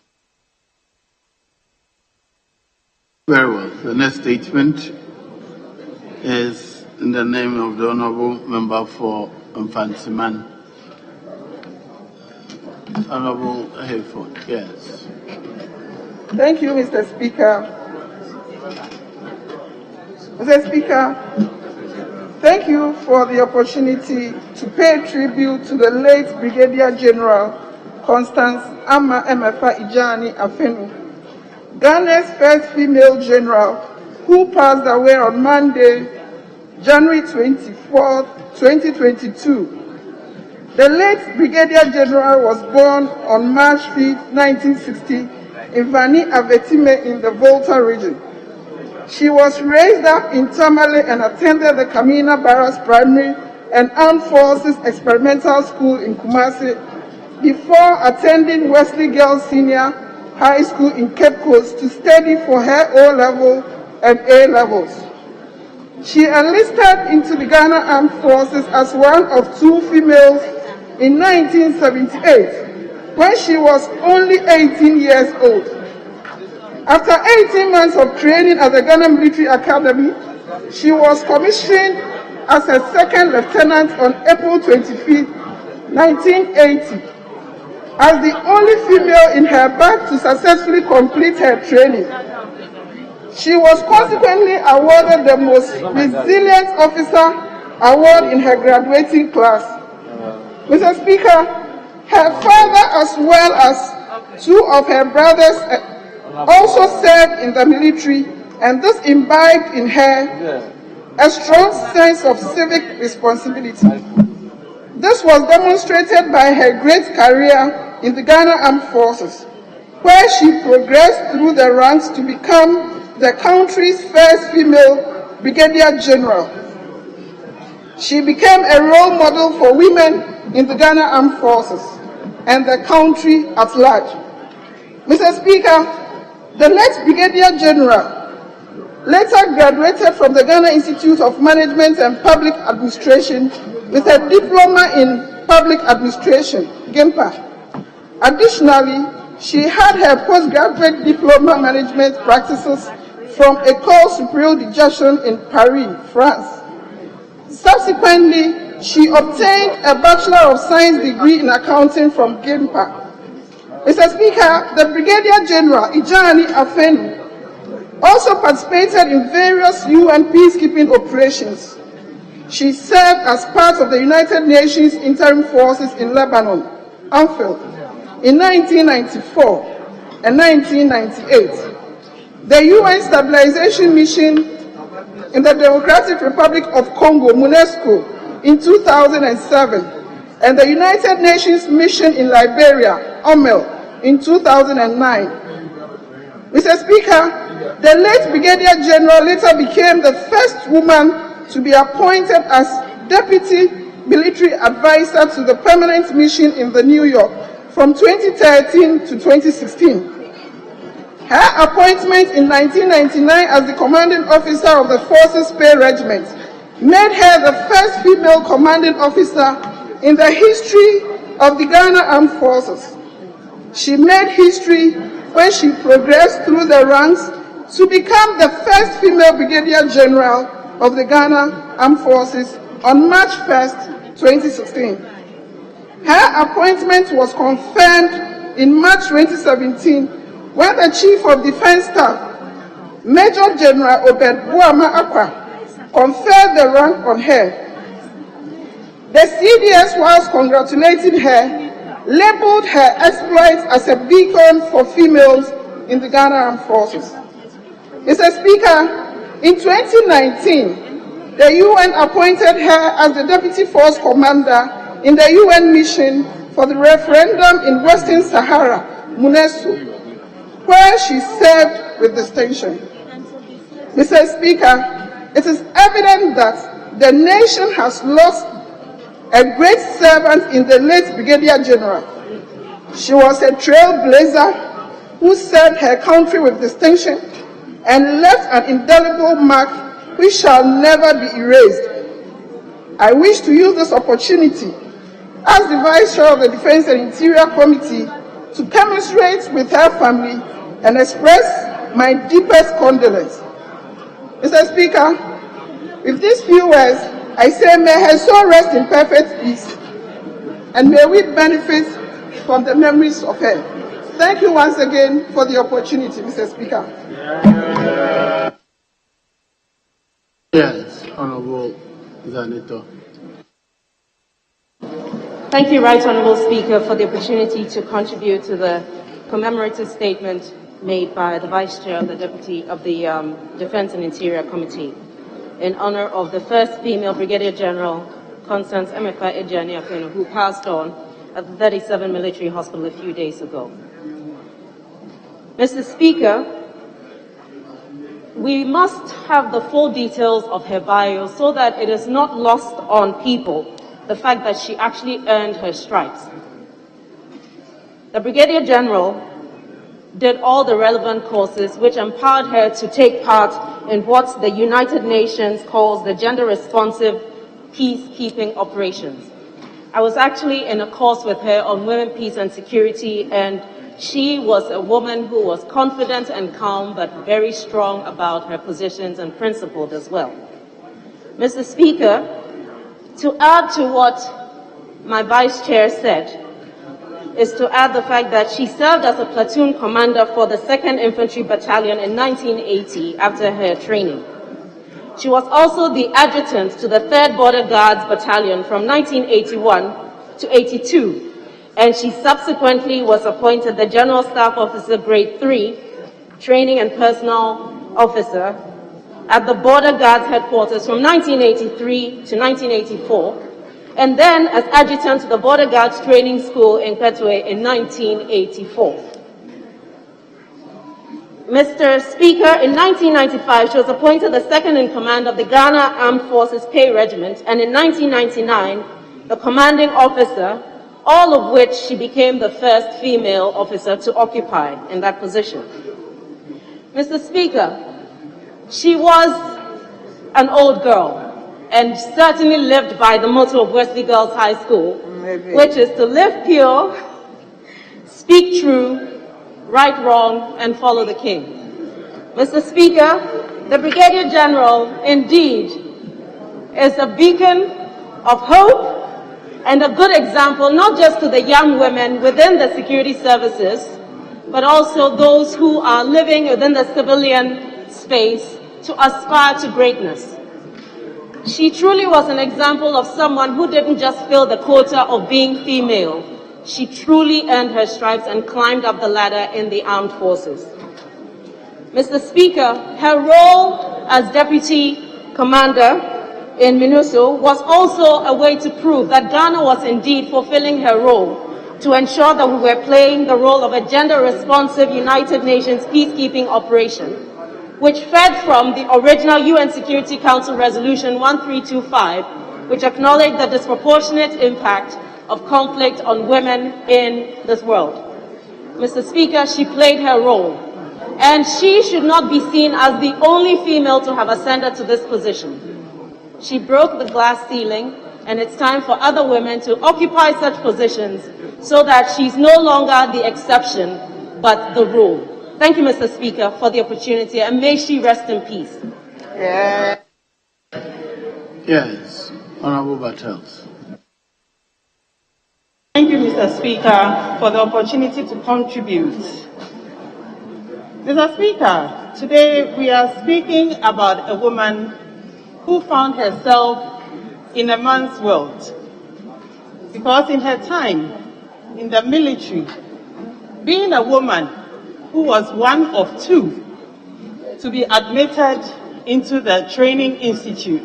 Very well. The next statement is in the name of the Honorable Member for Mfantsiman. Honorable Hayford, yes. Thank you, Mr. Speaker. Mr. Speaker, Thank you for the opportunity to pay tribute to the late Brigadier General Constance Ama Emefa Ijani Afenu, Ghana's first female general, who passed away on Monday, January 24, 2022. The late Brigadier General was born on March 5, 1960 in Vani Avetime in the Volta region. She was raised up in Tamale and attended the Kamina Barras Primary and Armed Forces Experimental School in Kumasi before attending Wesley Girls Senior High School in Cape Coast to study for her O-level and A-levels. She enlisted into the Ghana Armed Forces as one of two females in 1978 when she was only 18 years old. After 18 months of training at the Ghana Military Academy, she was commissioned as a second lieutenant on April 25, 1980. As the only female in her batch to successfully complete her training, she was consequently awarded the Most Resilient Officer Award in her graduating class. Mr. Speaker, her father as well as two of her brothers also served in the military, and this imbibed in her a strong sense of civic responsibility. This was demonstrated by her great career in the Ghana Armed Forces, where she progressed through the ranks to become the country's first female Brigadier General. She became a role model for women in the Ghana Armed Forces and the country at large. Mr. Speaker, the late Brigadier General later graduated from the Ghana Institute of Management and Public Administration with a diploma in Public Administration, GIMPA. Additionally, she had her postgraduate diploma management practices from École Supérieure de Gestion in Paris, France. Subsequently, she obtained a Bachelor of Science degree in accounting from GIMPA. Mr. Speaker, the Brigadier General Ijani Afenu also participated in various UN peacekeeping operations. She served as part of the United Nations Interim Forces in Lebanon, UNFIL, in 1994 and 1998. The UN Stabilization Mission in the Democratic Republic of Congo, MONUSCO, in 2007, and the United Nations Mission in Liberia, UNMIL, in 2009. Mr. Speaker, the late Brigadier General later became the first woman to be appointed as Deputy Military Advisor to the Permanent Mission in the New York from 2013 to 2016. Her appointment in 1999 as the commanding officer of the Forces Pay Regiment made her the first female commanding officer in the history of the Ghana Armed Forces. She made history when she progressed through the ranks to become the first female Brigadier General of the Ghana Armed Forces on March 1st, 2016. Her appointment was confirmed in March 2017 when the Chief of Defense Staff, Major General Obed Buama Akwa, conferred the rank on her. The CDS, whilst congratulating her, labeled her exploits as a beacon for females in the Ghana Armed Forces. Mr. Speaker, in 2019, the UN appointed her as the Deputy Force Commander in the UN mission for the referendum in Western Sahara, MONUSCO, where she served with distinction. Mr. Speaker, it is evident that the nation has lost a great servant in the late Brigadier General. She was a trailblazer who served her country with distinction and left an indelible mark which shall never be erased. I wish to use this opportunity as the Vice Chair of the Defense and Interior Committee to commiserate with her family and express my deepest condolence. Mr. Speaker, with these few words, I say may her soul rest in perfect peace, and may we benefit from the memories of her. Thank you once again for the opportunity, Mr. Speaker. Yes, Honorable Zanito. Thank you, Right Honourable Speaker, for the opportunity to contribute to the commemorative statement made by the Vice Chair of the Defence and Interior Committee in honour of the first female Brigadier General, Constance Emefa Ejani Afeno, who passed on at the 37 Military Hospital a few days ago. Mr. Speaker, we must have the full details of her bio so that it is not lost on people the fact that she actually earned her stripes. The Brigadier General did all the relevant courses which empowered her to take part in what the United Nations calls the gender-responsive peacekeeping operations. I was actually in a course with her on women, peace and security, and she was a woman who was confident and calm, but very strong about her positions and principled as well. Mr. Speaker, to add to what my Vice Chair said, is to add the fact that she served as a platoon commander for the 2nd Infantry Battalion in 1980 after her training. She was also the adjutant to the 3rd Border Guards Battalion from 1981 to 82, and she subsequently was appointed the General Staff Officer Grade 3, Training and Personnel Officer at the Border Guards Headquarters from 1983 to 1984, and then as adjutant to the Border Guards Training School in Petue in 1984. Mr. Speaker, in 1995, she was appointed the 2nd in command of the Ghana Armed Forces Pay Regiment, and in 1999, the commanding officer, all of which she became the first female officer to occupy in that position. Mr. Speaker, she was an old girl and certainly lived by the motto of Wesley Girls High School, which is to live pure, speak true, right wrong, and follow the king. Mr. Speaker, the Brigadier General indeed is a beacon of hope and a good example, not just to the young women within the security services, but also those who are living within the civilian space to aspire to greatness. She truly was an example of someone who didn't just fill the quota of being female. She truly earned her stripes and climbed up the ladder in the armed forces. Mr. Speaker, her role as Deputy Commander in MINUSO was also a way to prove that Ghana was indeed fulfilling her role to ensure that we were playing the role of a gender-responsive United Nations peacekeeping operation, which fed from the original UN Security Council Resolution 1325, which acknowledged the disproportionate impact of conflict on women in this world. Mr. Speaker, she played her role, and she should not be seen as the only female to have ascended to this position. She broke the glass ceiling, and it's time for other women to occupy such positions so that she's no longer the exception, but the rule. Thank you, Mr. Speaker, for the opportunity, and may she rest in peace. Yes, Honorable Bartels. Thank you, Mr. Speaker, for the opportunity to contribute. Mr. Speaker, today we are speaking about a woman who found herself in a man's world, because in her time in the military, being a woman who was one of 2 to be admitted into the training institute,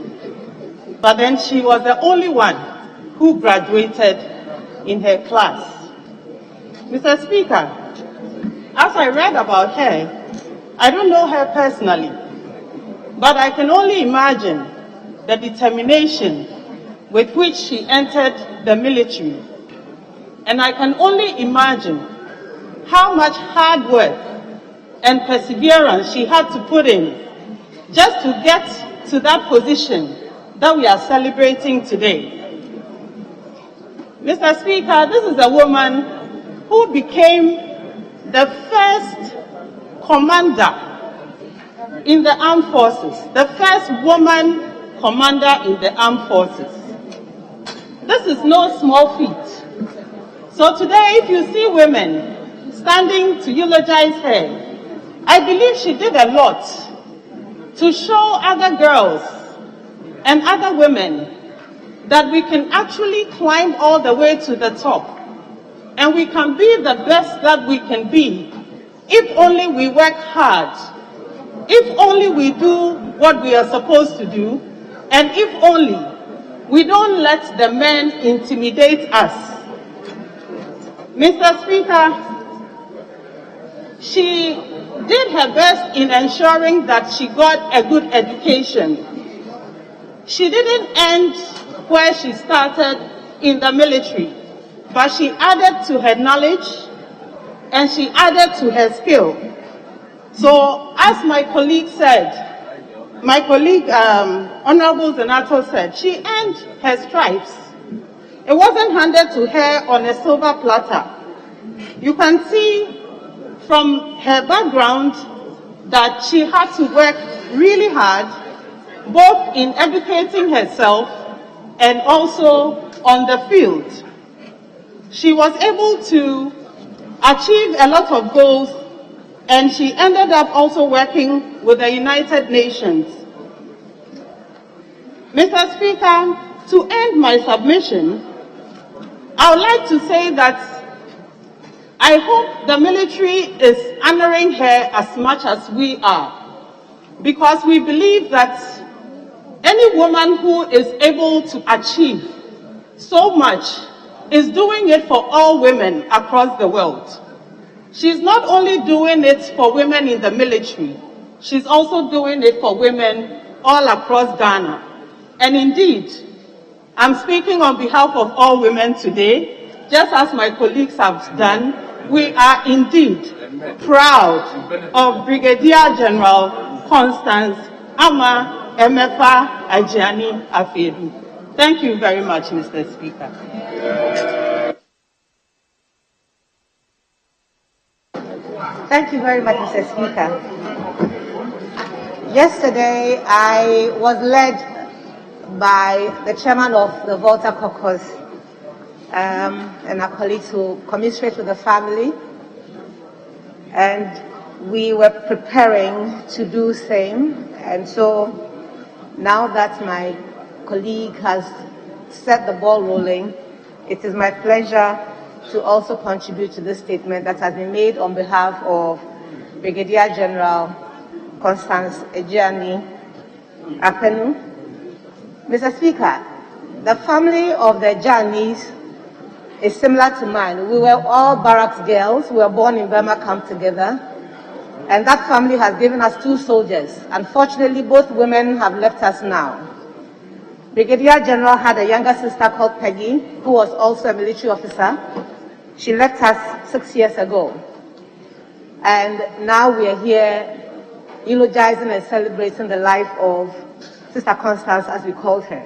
but then she was the only one who graduated in her class. Mr. Speaker, as I read about her, I don't know her personally, but I can only imagine the determination with which she entered the military. And I can only imagine how much hard work and perseverance she had to put in just to get to that position that we are celebrating today. Mr. Speaker, this is a woman who became the first commander in the armed forces, the first woman commander in the armed forces. This is no small feat. So today, if you see women standing to eulogize her, I believe she did a lot to show other girls and other women that we can actually climb all the way to the top, and we can be the best that we can be if only we work hard, if only we do what we are supposed to do, and if only we don't let the men intimidate us. Mr. Speaker, she did her best in ensuring that she got a good education. She didn't end where she started in the military, but she added to her knowledge and she added to her skill. So, as my colleague said, Honorable Zenato said, she earned her stripes. It wasn't handed to her on a silver platter. You can see from her background that she had to work really hard, both in educating herself and also on the field. She was able to achieve a lot of goals, and she ended up also working with the United Nations. Mr. Speaker, to end my submission, I would like to say that I hope the military is honoring her as much as we are, because we believe that any woman who is able to achieve so much is doing it for all women across the world. She's not only doing it for women in the military, she's also doing it for women all across Ghana. And indeed, I'm speaking on behalf of all women today, just as my colleagues have done. We are indeed proud of Brigadier General Constance Ama Emefa Ajiani Afedu. Thank you very much, Mr. Speaker. Thank you very much, Mr. Speaker. Yesterday, I was led by the chairman of the Volta Caucus and our colleagues who commiserate with the family, and we were preparing to do same. And so now that my colleague has set the ball rolling, it is my pleasure to also contribute to this statement that has been made on behalf of Brigadier General Constance Ajiani Afenu. Mr. Speaker, the family of the Ajianis is similar to mine. We were all barracks girls. We were born in Burma camp together. And that family has given us 2 soldiers. Unfortunately, both women have left us now. Brigadier General had a younger sister called Peggy, who was also a military officer. She left us 6 years ago. And now we are here eulogizing and celebrating the life of Sister Constance, as we called her.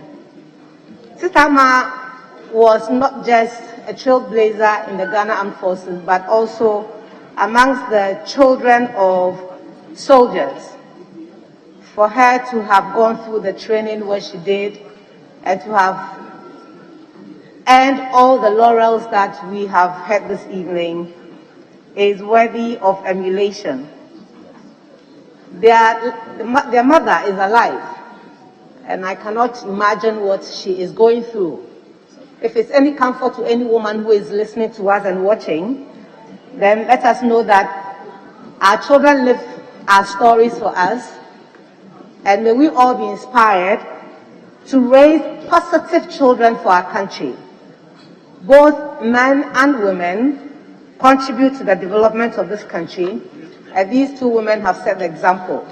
Sister Ama was not just a trailblazer in the Ghana Armed Forces, but also amongst the children of soldiers. For her to have gone through the training where she did, and to have earned all the laurels that we have heard this evening, is worthy of emulation. Their mother is alive, and I cannot imagine what she is going through. If it's any comfort to any woman who is listening to us and watching, then let us know that our children live our stories for us, and may we all be inspired to raise positive children for our country. Both men and women contribute to the development of this country, and these 2 women have set the example.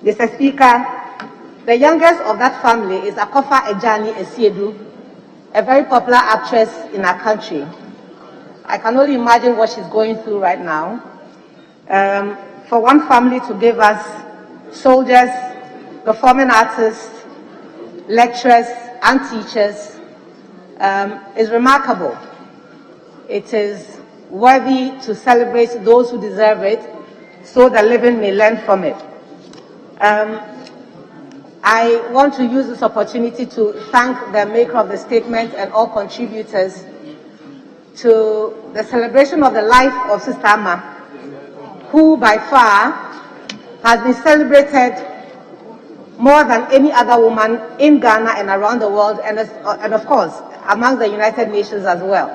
Mr. Speaker, the youngest of that family is Akofa Ajiani Esiedu, a very popular actress in our country. I can only imagine what she's going through right now. For one family to give us soldiers, performing artists, lecturers, and teachers is remarkable. It is worthy to celebrate those who deserve it, so the living may learn from it. I want to use this opportunity to thank the maker of the statement and all contributors to the celebration of the life of Sister Ama, who by far has been celebrated more than any other woman in Ghana and around the world, and of course, among the United Nations as well.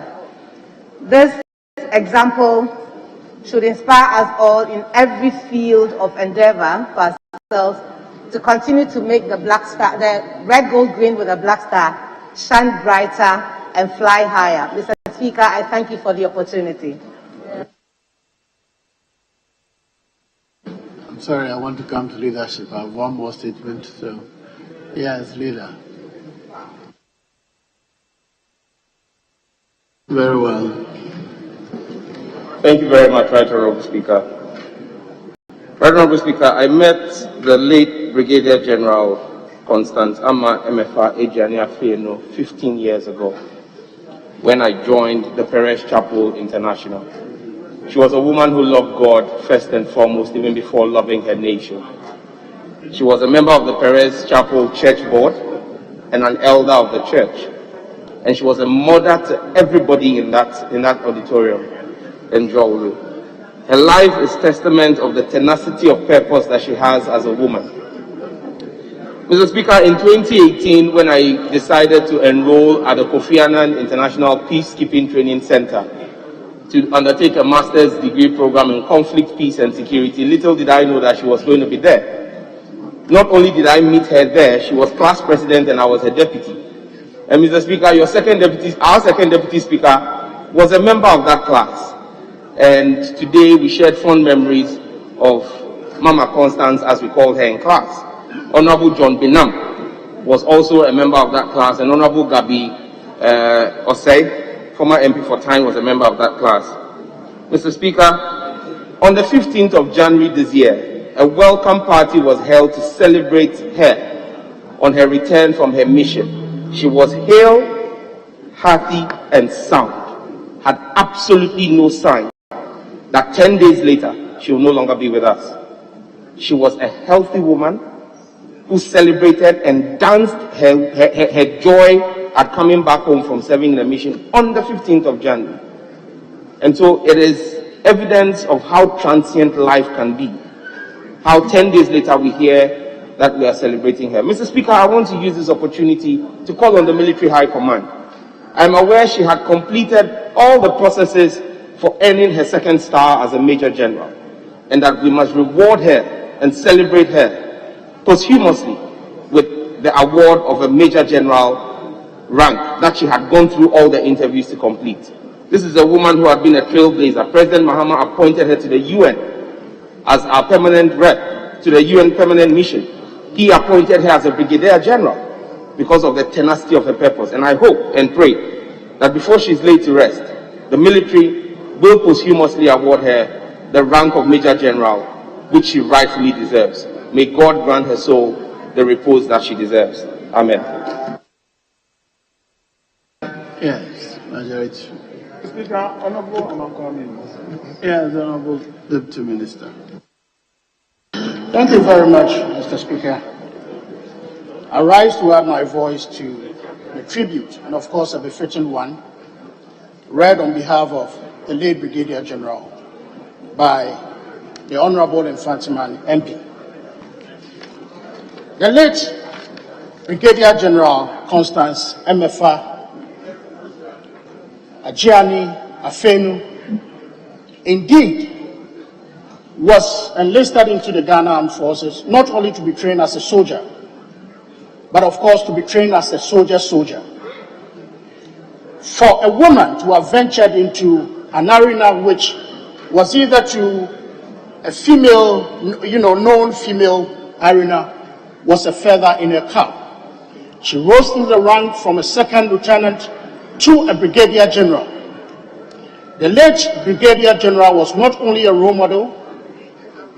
This example should inspire us all in every field of endeavor for ourselves to continue to make the black star, the red, gold, green with a black star, shine brighter and fly higher. Mr. Speaker, I thank you for the opportunity. I'm sorry, I want to come to leadership. I have one more statement, so yes, leader. Very well. Thank you very much, Right Honourable Speaker. Right Honourable Speaker, I met the late Brigadier General Constance Ama MFA Ejiani Afeno 15 years ago when I joined the Perez Chapel International. She was a woman who loved God first and foremost, even before loving her nation. She was a member of the Perez Chapel Church Board and an elder of the church. And she was a mother to everybody in that auditorium in Jowlu. Her life is testament of the tenacity of purpose that she has as a woman. Mr. Speaker, in 2018, when I decided to enroll at the Kofi Annan International Peacekeeping Training Center to undertake a master's degree program in conflict, peace and security, little did I know that she was going to be there. Not only did I meet her there, she was class president and I was her deputy. And Mr. Speaker, our second deputy speaker was a member of that class. And today we shared fond memories of Mama Constance, as we called her in class. Honorable John Binam was also a member of that class, and Honorable Gabi Osei, former MP for Tyne, was a member of that class. Mr. Speaker, on the 15th of January this year, a welcome party was held to celebrate her on her return from her mission. She was hale, hearty, and sound, had absolutely no sign that 10 days later she will no longer be with us. She was a healthy woman who celebrated and danced her joy at coming back home from serving the mission on the 15th of January. And so it is evidence of how transient life can be. How 10 days later we hear that we are celebrating her. Mr. Speaker, I want to use this opportunity to call on the Military High Command. I'm aware she had completed all the processes for earning her second star as a Major General, and that we must reward her and celebrate her posthumously with the award of a Major General rank that she had gone through all the interviews to complete. This is a woman who had been a trailblazer. President Mahama appointed her to the UN as our permanent rep to the UN permanent mission. He appointed her as a Brigadier General because of the tenacity of her purpose. And I hope and pray that before she's laid to rest, the military will posthumously award her the rank of Major General, which she rightfully deserves. May God grant her soul the repose that she deserves. Amen. Yes, Majority. Speaker, Honorable Amakwame. Yes, Honorable Deputy Minister. Thank you very much, Mr. Speaker. I rise to add my voice to the tribute, and of course a befitting one, read on behalf of the late Brigadier General by the Honorable Infantiman MP. The late Brigadier General Constance Emefa Ejiani Afenu indeed was enlisted into the Ghana Armed Forces not only to be trained as a soldier, but of course to be trained as a soldier. For a woman to have ventured into an arena which was either to a female, known female arena, was a feather in her cap. She rose through the rank from a second lieutenant to a brigadier general. The late Brigadier General was not only a role model,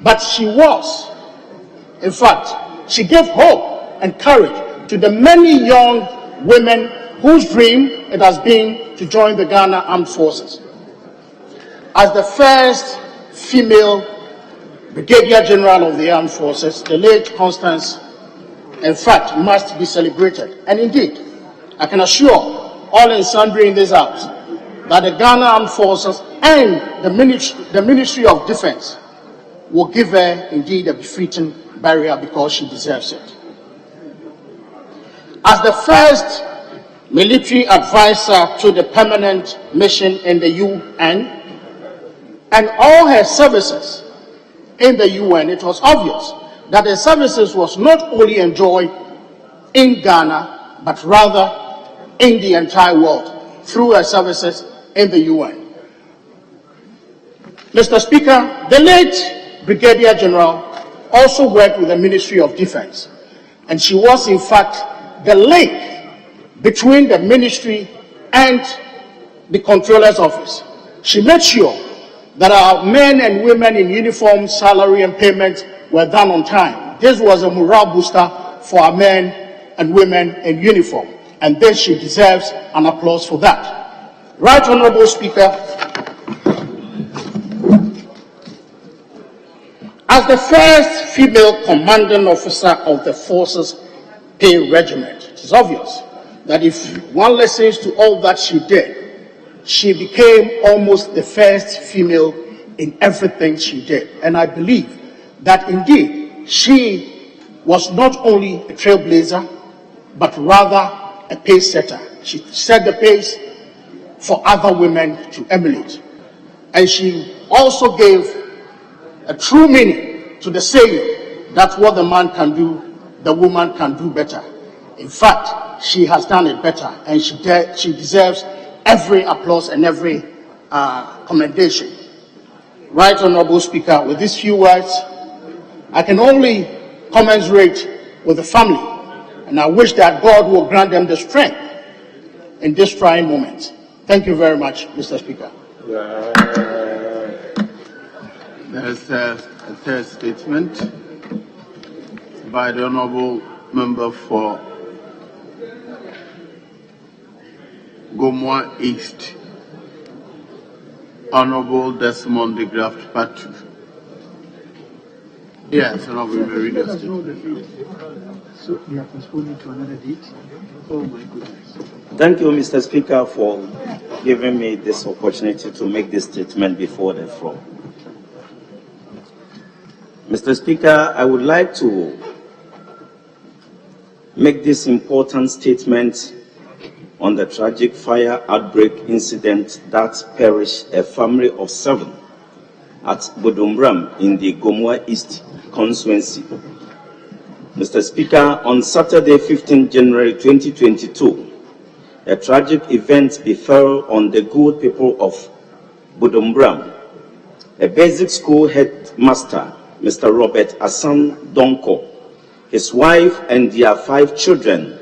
but she was, in fact, she gave hope and courage to the many young women whose dream it has been to join the Ghana Armed Forces. As the first female Brigadier General of the Armed Forces, the late Constance, in fact, must be celebrated. And indeed, I can assure all and sundry in this house that the Ghana Armed Forces and the Ministry of Defense will give her indeed a befitting burial because she deserves it. As the first military advisor to the permanent mission in the UN and all her services in the UN, it was obvious that her services was not only enjoyed in Ghana, but rather in the entire world through her services in the UN. Mr. Speaker, the late Brigadier General also worked with the Ministry of Defense, and she was in fact the link between the ministry and the Comptroller's Office. She made sure that our men and women in uniform, salary and payment were done on time. This was a morale booster for our men and women in uniform, and then she deserves an applause for that. Right Honorable Speaker, as the first female commanding officer of the Forces Pay Regiment, it is obvious that if one listens to all that she did, she became almost the first female in everything she did. And I believe that indeed she was not only a trailblazer, but rather a pace setter. She set the pace for other women to emulate. And she also gave a true meaning to the saying that what the man can do, the woman can do better. In fact, she has done it better, and she deserves every applause and every commendation. Right Honorable Speaker, with these few words, I can only commensurate with the family, and I wish that God will grant them the strength in this trying moment. Thank you very much, Mr. Speaker. There's a third statement by the Honorable Member for Gomoa East, Honorable Desmond de Graft Patu. Yes, Honorable, you may read your statement. So they are postponing to another date? Oh my goodness. Thank you, Mr. Speaker, for giving me this opportunity to make this statement before the floor. Mr. Speaker, I would like to make this important statement on the tragic fire outbreak incident that perished a family of 7 at Budumbram in the Gomoa East constituency. Mr. Speaker, on Saturday, 15 January 2022, a tragic event befell on the good people of Budumbram. A basic school headmaster, Mr. Robert Asan Donko, his wife and their 5 children,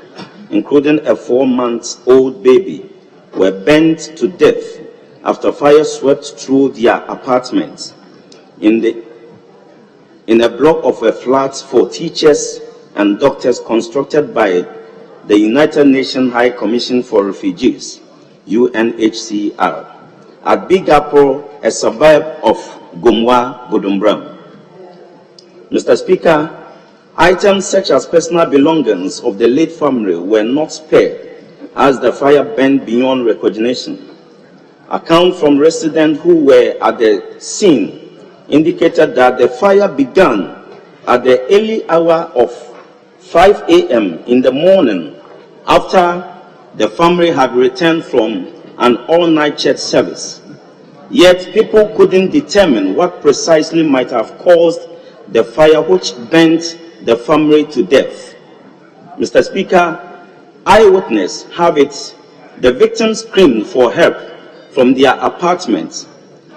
including a 4-month-old baby, were burnt to death after fire swept through their apartments in a block of a flats for teachers and doctors constructed by the United Nations High Commission for Refugees, UNHCR, at Big Apple, a suburb of Gomoa, Budumbram. Mr. Speaker, items such as personal belongings of the late family were not spared as the fire burned beyond recognition. Accounts from residents who were at the scene indicated that the fire began at the early hour of 5 a.m. in the morning after the family had returned from an all-night church service. Yet people couldn't determine what precisely might have caused the fire which burnt the family to death. Mr. Speaker, eyewitnesses have it, the victims screamed for help from their apartments.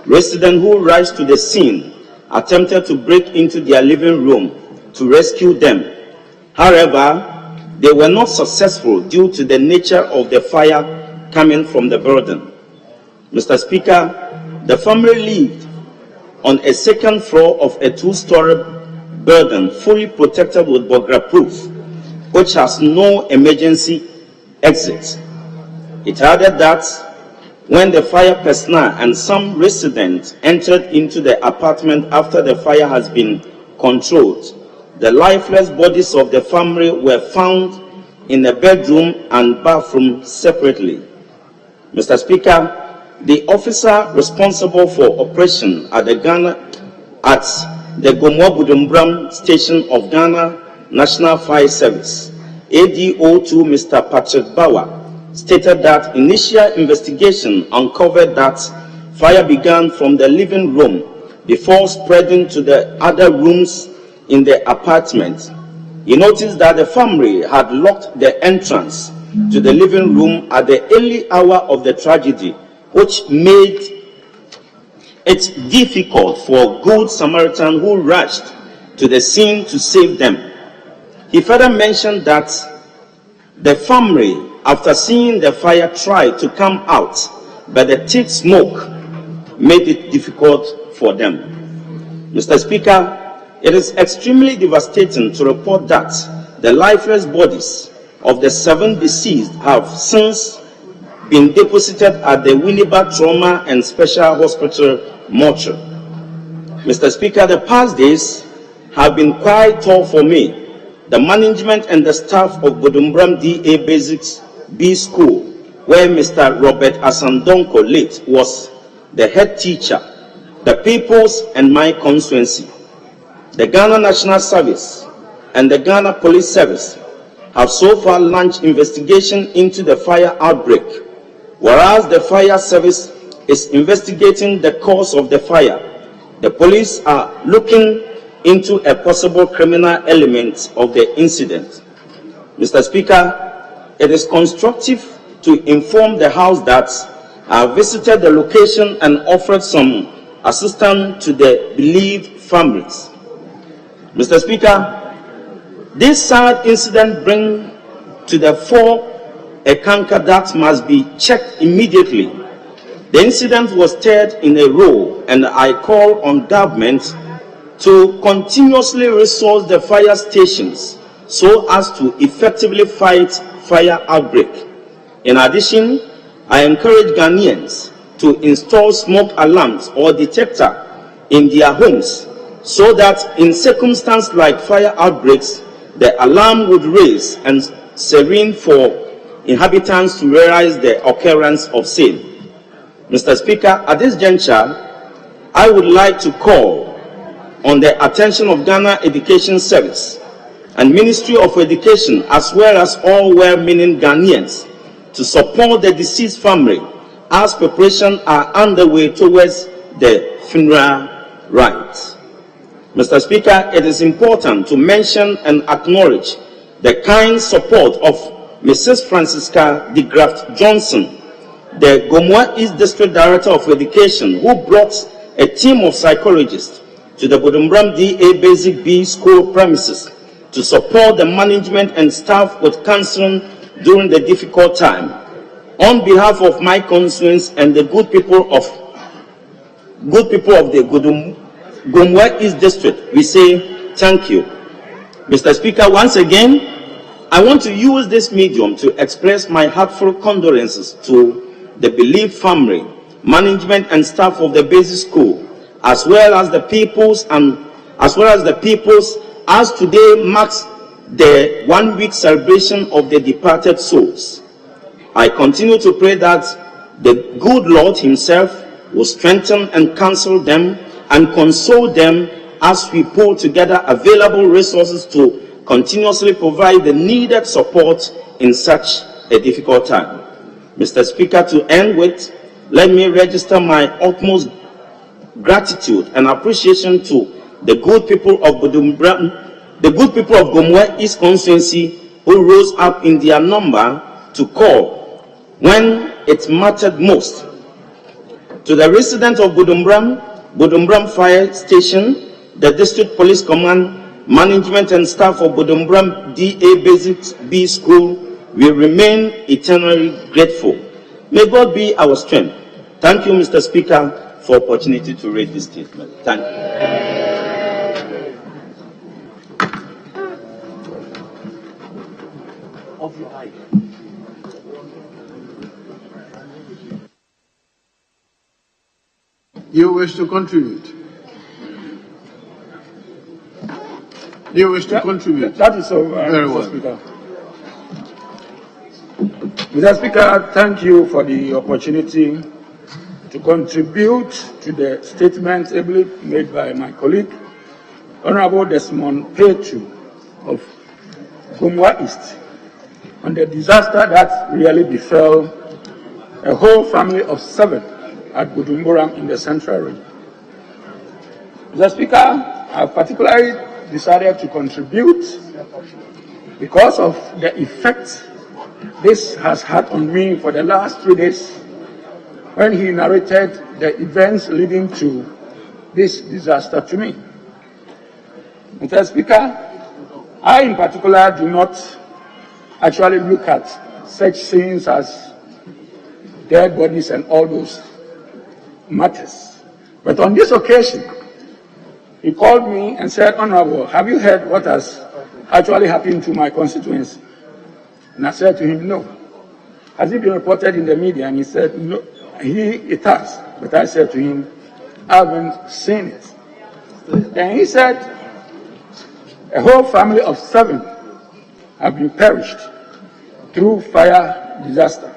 Residents who rushed to the scene attempted to break into their living room to rescue them. However, they were not successful due to the nature of the fire coming from the building. Mr. Speaker, the family lived on a second floor of a 2-story building fully protected with burglar proof, which has no emergency exit. It added that when the fire personnel and some residents entered into the apartment after the fire has been controlled, the lifeless bodies of the family were found in a bedroom and bathroom separately. Mr. Speaker, the officer responsible for operation at the Gomoa Budumbram station of Ghana National Fire Service ADO2 Mr. Patrick Bauer, stated that initial investigation uncovered that fire began from the living room before spreading to the other rooms in the apartment. He noticed that the family had locked the entrance to the living room at the early hour of the tragedy, which made it difficult for a good Samaritan who rushed to the scene to save them. He further mentioned that the family, after seeing the fire, tried to come out, but the thick smoke made it difficult for them. Mr. Speaker, it is extremely devastating to report that the lifeless bodies of the 7 deceased have since been deposited at the Winneba Trauma and Special Hospital mortuary. Mr. Speaker, the past days have been quite tough for me. The management and the staff of Budumbram DA Basics B School, where Mr. Robert Asandonko late was the head teacher, the People's and my constituency, the Ghana National Service and the Ghana Police Service have so far launched investigation into the fire outbreak, whereas the fire service is investigating the cause of the fire. The police are looking into a possible criminal element of the incident. Mr. Speaker, it is constructive to inform the House that I visited the location and offered some assistance to the bereaved families. Mr. Speaker, this sad incident brings to the fore a canker that must be checked immediately. The incident was third in a row, and I call on government to continuously resource the fire stations so as to effectively fight fire outbreak. In addition, I encourage Ghanaians to install smoke alarms or detector in their homes so that in circumstances like fire outbreaks, the alarm would raise and serene for inhabitants to realize the occurrence of same. Mr. Speaker, at this juncture, I would like to call on the attention of Ghana Education Service and Ministry of Education, as well as all well-meaning Ghanaians, to support the deceased family as preparations are underway towards the funeral rites. Mr. Speaker, it is important to mention and acknowledge the kind support of Mrs. Francisca de Graft Johnson, the Gomoa East District Director of Education, who brought a team of psychologists to the Budumbram DA Basic B School premises to support the management and staff with counseling during the difficult time. On behalf of my constituents and the good people of the Gomoa East District, we say thank you. Mr. Speaker, once again, I want to use this medium to express my heartfelt condolences to the bereaved family, management and staff of the basic school, as well as the peoples, as today marks the 1 week celebration of the departed souls. I continue to pray that the good Lord himself will strengthen and counsel them and console them as we pull together available resources to continuously provide the needed support in such a difficult time. Mr. Speaker, to end with, let me register my utmost gratitude and appreciation to the good people of Gomoa East constituency who rose up in their number to call when it mattered most. To the residents of Budumbram Fire Station, the District Police Command, management and staff of Budumbram DA Basic B School, we remain eternally grateful. May God be our strength. Thank you, Mr. Speaker, for opportunity to read this statement. Thank you. You wish to contribute? You wish to contribute? That is so, very Mr. well. Speaker. Mr. Speaker, thank you for the opportunity to contribute to the statement ably made by my colleague, Honorable Desmond Petu of Gomoa East. on the disaster that really befell a whole family of 7 at Bujumbura in the central region. Mr. Speaker, I particularly decided to contribute because of the effect this has had on me for the last 3 days when he narrated the events leading to this disaster to me. Mr. Speaker, I in particular do not actually look at such things as dead bodies and all those matters. But on this occasion, he called me and said, "Honorable, have you heard what has actually happened to my constituency?" And I said to him, "No." "Has it been reported in the media?" And he said, "No, it has." But I said to him, "I haven't seen it." Then he said, "A whole family of 7 have been perished through fire disaster."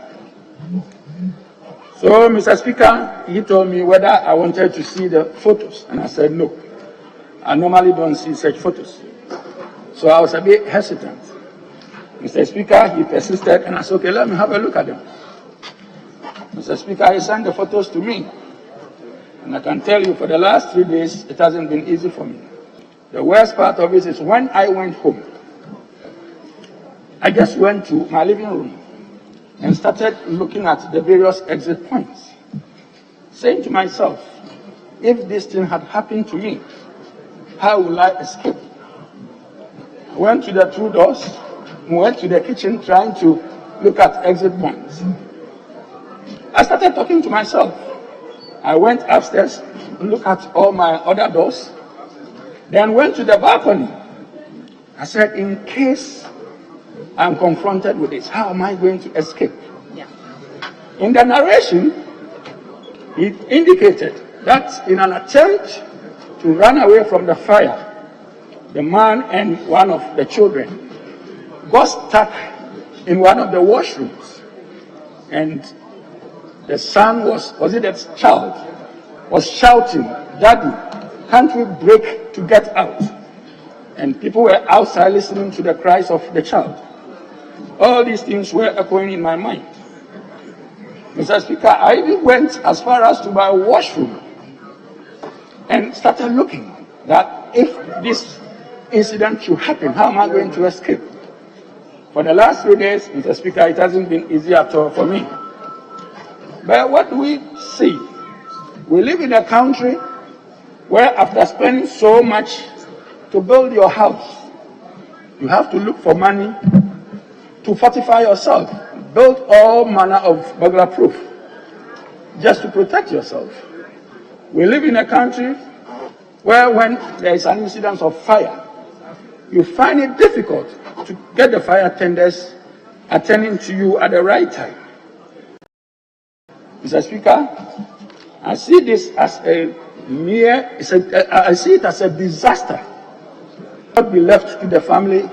So, Mr. Speaker, he told me whether I wanted to see the photos, and I said no. I normally don't see such photos. So I was a bit hesitant. Mr. Speaker, he persisted, and I said, "Okay, let me have a look at them." Mr. Speaker, he sent the photos to me. And I can tell you, for the last 3 days, it hasn't been easy for me. The worst part of it is when I went home, I just went to my living room and started looking at the various exit points, saying to myself, if this thing had happened to me, how will I escape? I went to the 2 doors, went to the kitchen trying to look at exit points. I started talking to myself. I went upstairs, looked at all my other doors, then went to the balcony. I said, in case I'm confronted with this, how am I going to escape? Yeah. In the narration, it indicated that in an attempt to run away from the fire, the man and one of the children got stuck in one of the washrooms. And the son was it the child, was shouting, "Daddy, can't we break to get out?" And people were outside listening to the cries of the child. All these things were echoing in my mind. Mr. Speaker, I even went as far as to my washroom and started looking that if this incident should happen, how am I going to escape? For the last 3 days, Mr. Speaker, it hasn't been easy at all for me. But what do we see? We live in a country where after spending so much to build your house, you have to look for money to fortify yourself, build all manner of burglar proof just to protect yourself. We live in a country where when there is an incident of fire, you find it difficult to get the fire tenders attending to you at the right time. Mr. Speaker, I see this as I see it as a disaster. Not be left to the family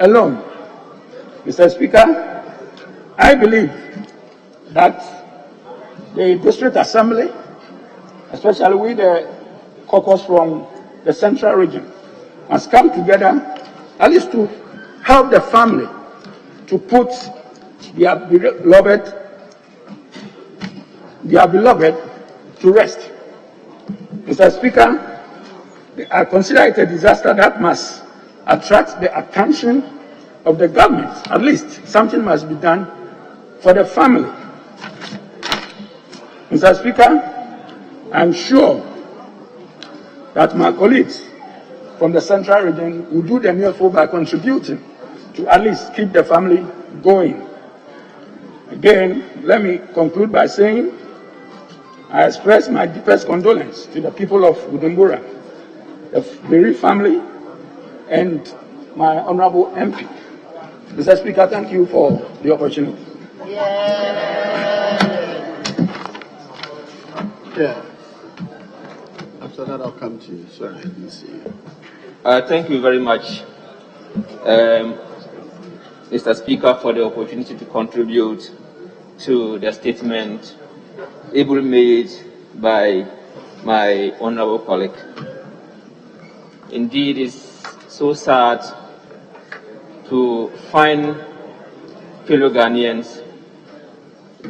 alone. Mr. Speaker, I believe that the District Assembly, especially with the caucus from the Central Region, must come together at least to help the family to put their beloved to rest. Mr. Speaker, I consider it a disaster that must attract the attention of the government. At least something must be done for the family. Mr. Speaker, I'm sure that my colleagues from the Central Region will do the needful by contributing to at least keep the family going. Again, let me conclude by saying I express my deepest condolence to the people of Bujumbura, the bereaved family, and my honorable MP. Mr. Speaker, thank you for the opportunity. Yeah. After that, I'll come to you. Sorry, I didn't see you. Thank you very much, Mr. Speaker, for the opportunity to contribute to the statement ably made by my honorable colleague. Indeed, it's so sad to find fellow Ghanaians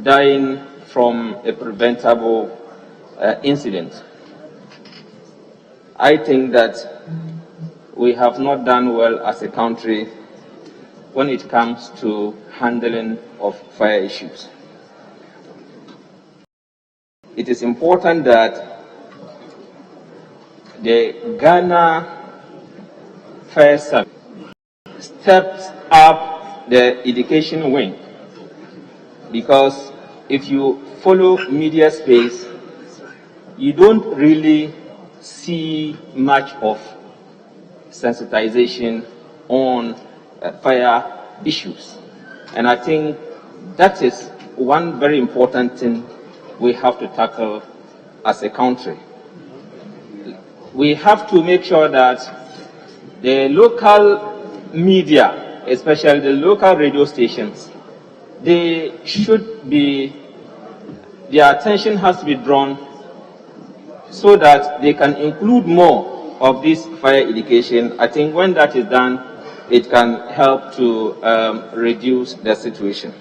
dying from a preventable incident. I think that we have not done well as a country when it comes to handling of fire issues. It is important that the Ghana Fire Service steps up the education wing, because if you follow media space, you don't really see much of sensitization on fire issues. And I think that is one very important thing we have to tackle as a country. We have to make sure that the local media, especially the local radio stations, their attention has to be drawn so that they can include more of this fire education. I think when that is done, it can help to reduce the situation.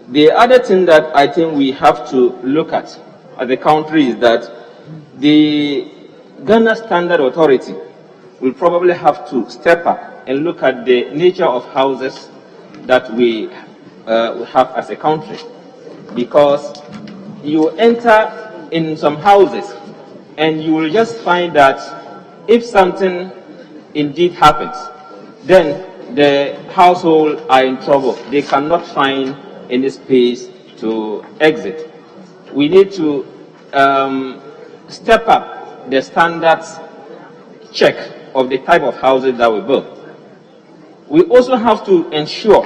The other thing that I think we have to look at as a country is that the Ghana Standard Authority will probably have to step up and look at the nature of houses that we have as a country. Because you enter in some houses and you will just find that if something indeed happens, then the household are in trouble. They cannot find any space to exit. We need to step up the standards check of the type of houses that we build. We also have to ensure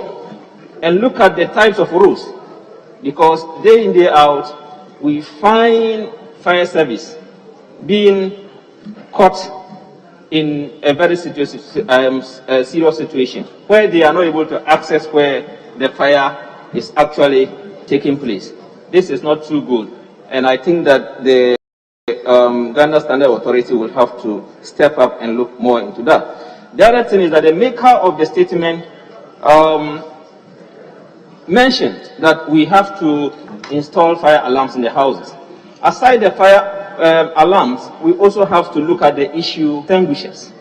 and look at the types of roofs, because day in, day out, we find fire service being caught in a very serious situation where they are not able to access where the fire is actually taking place. This is not too good, and I think that the Ghana Standard Authority will have to step up and look more into that. The other thing is that the maker of the statement mentioned that we have to install fire alarms in the houses. Aside the fire alarms, we also have to look at the issue of extinguishers.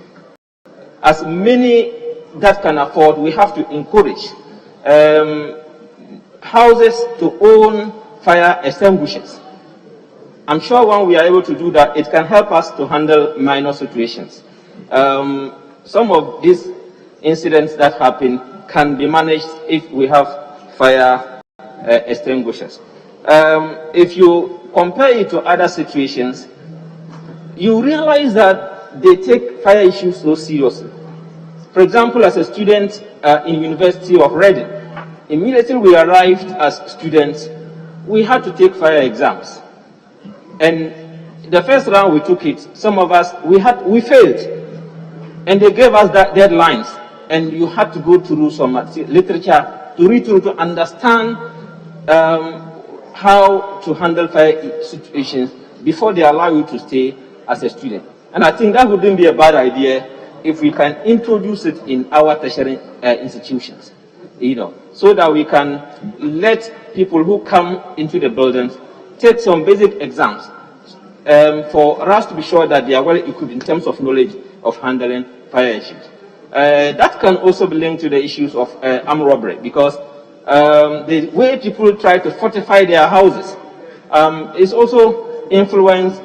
As many that can afford, we have to encourage houses to own fire extinguishers. I'm sure when we are able to do that, it can help us to handle minor situations. Some of these incidents that happen can be managed if we have fire extinguishers. If you compare it to other situations, you realize that they take fire issues so seriously. For example, as a student in University of Reading, immediately we arrived as students, we had to take fire exams. And the first round we took it, some of us, we failed. And they gave us that deadlines. And you had to go through some literature to read through to understand how to handle fire situations before they allow you to stay as a student. And I think that wouldn't be a bad idea if we can introduce it in our tertiary institutions, so that we can let people who come into the buildings take some basic exams for us to be sure that they are well equipped in terms of knowledge of handling fire issues. That can also be linked to the issues of armed robbery, because the way people try to fortify their houses is also influenced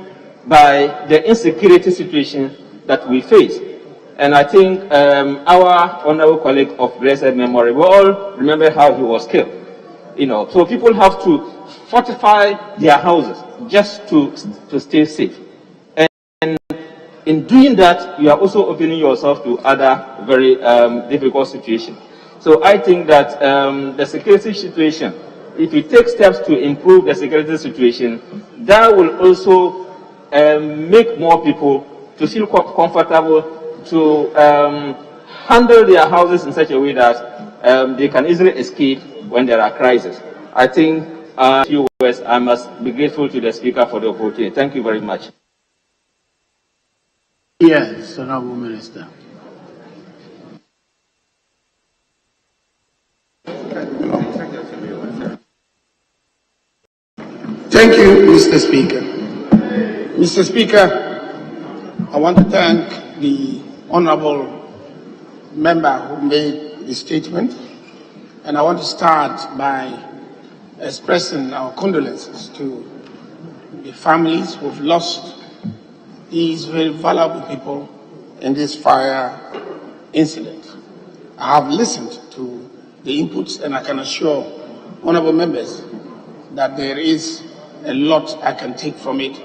by the insecurity situation that we face. And I think our honorable colleague of blessed memory, we all remember how he was killed. So people have to fortify their houses just to stay safe. And in doing that, you are also opening yourself to other very difficult situations. So I think that the security situation, if you take steps to improve the security situation, that will also make more people to feel comfortable to handle their houses in such a way that they can easily escape when there are crises. I think few words, I must be grateful to the Speaker for the opportunity. Thank you very much. Yes, Honorable Minister. Thank you, Mr. Speaker. Mr. Speaker, I want to thank the honorable member who made the statement, and I want to start by expressing our condolences to the families who have lost these very valuable people in this fire incident. I have listened to the inputs, and I can assure honorable members that there is a lot I can take from it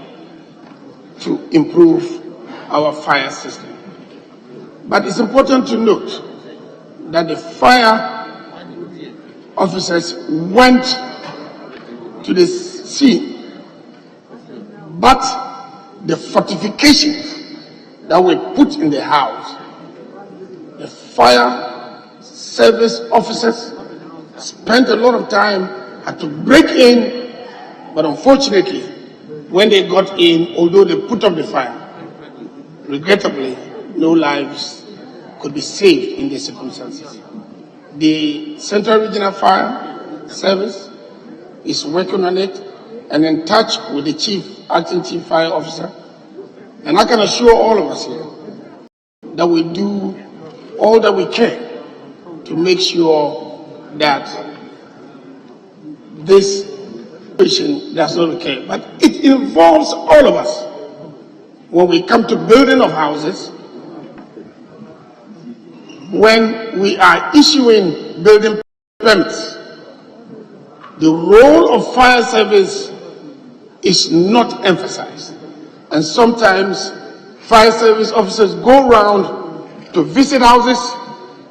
to improve our fire system. But it's important to note that the fire officers went to the scene, but the fortifications that were put in the house, the fire service officers spent a lot of time, had to break in, but unfortunately, when they got in, although they put up the fire, regrettably, no lives could be saved in these circumstances. The Central Regional Fire Service is working on it and in touch with the acting chief fire officer. And I can assure all of us here that we do all that we can to make sure that this situation does not occur. But it involves all of us. When we come to building of houses, when we are issuing building permits, the role of fire service is not emphasized. And sometimes fire service officers go around to visit houses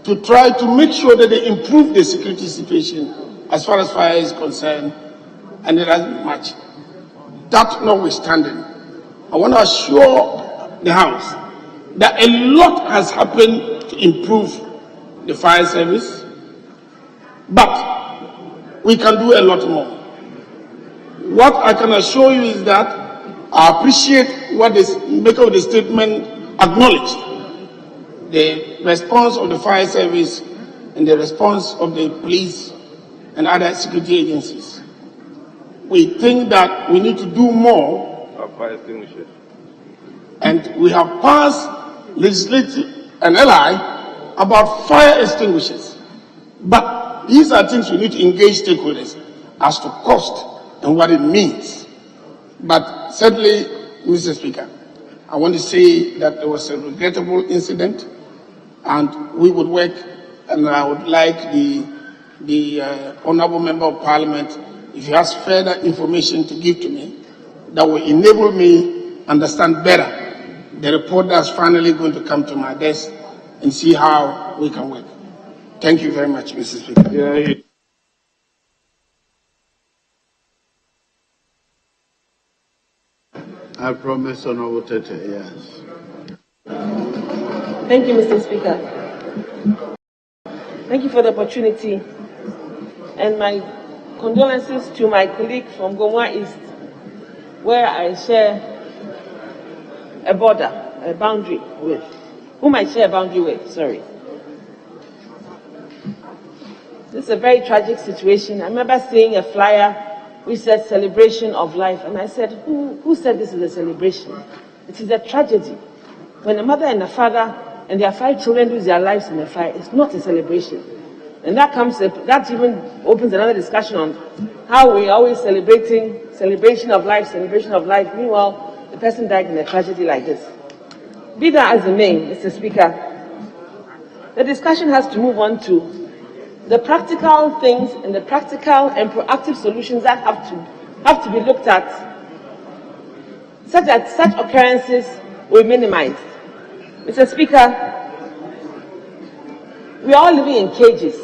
to try to make sure that they improve the security situation as far as fire is concerned, and it doesn't match. That notwithstanding, I want to assure the House that a lot has happened to improve the fire service, but we can do a lot more. What I can assure you is that I appreciate what the maker of the statement acknowledged, the response of the fire service and the response of the police and other security agencies. We think that we need to do more, Fire extinguishers. and we have passed legislative and LI about fire extinguishers. But these are things we need to engage stakeholders as to cost and what it means. But certainly, Mr. Speaker, I want to say that there was a regrettable incident, and we would work, and I would like the honorable member of parliament, if he has further information to give to me, that will enable me understand better the report that's finally going to come to my desk and see how we can work. Thank you very much, Mr. Speaker. Yeah. I promise, Honorable Tete, yes. Thank you, Mr. Speaker. Thank you for the opportunity, and my condolences to my colleague from Gomwa East, where I share a border, a boundary with, whom I share a boundary with, sorry. This is a very tragic situation. I remember seeing a flyer which said celebration of life, and I said, who said this is a celebration? It is a tragedy. When a mother and a father and their 5 children lose their lives in a fire, it's not a celebration. And that even opens another discussion on how we are always celebration of life. Meanwhile, the person died in a tragedy like this. Be that as it may, Mr. Speaker, the discussion has to move on to the practical things and the practical and proactive solutions that have to be looked at, such that such occurrences will be minimized. Mr. Speaker, we are all living in cages.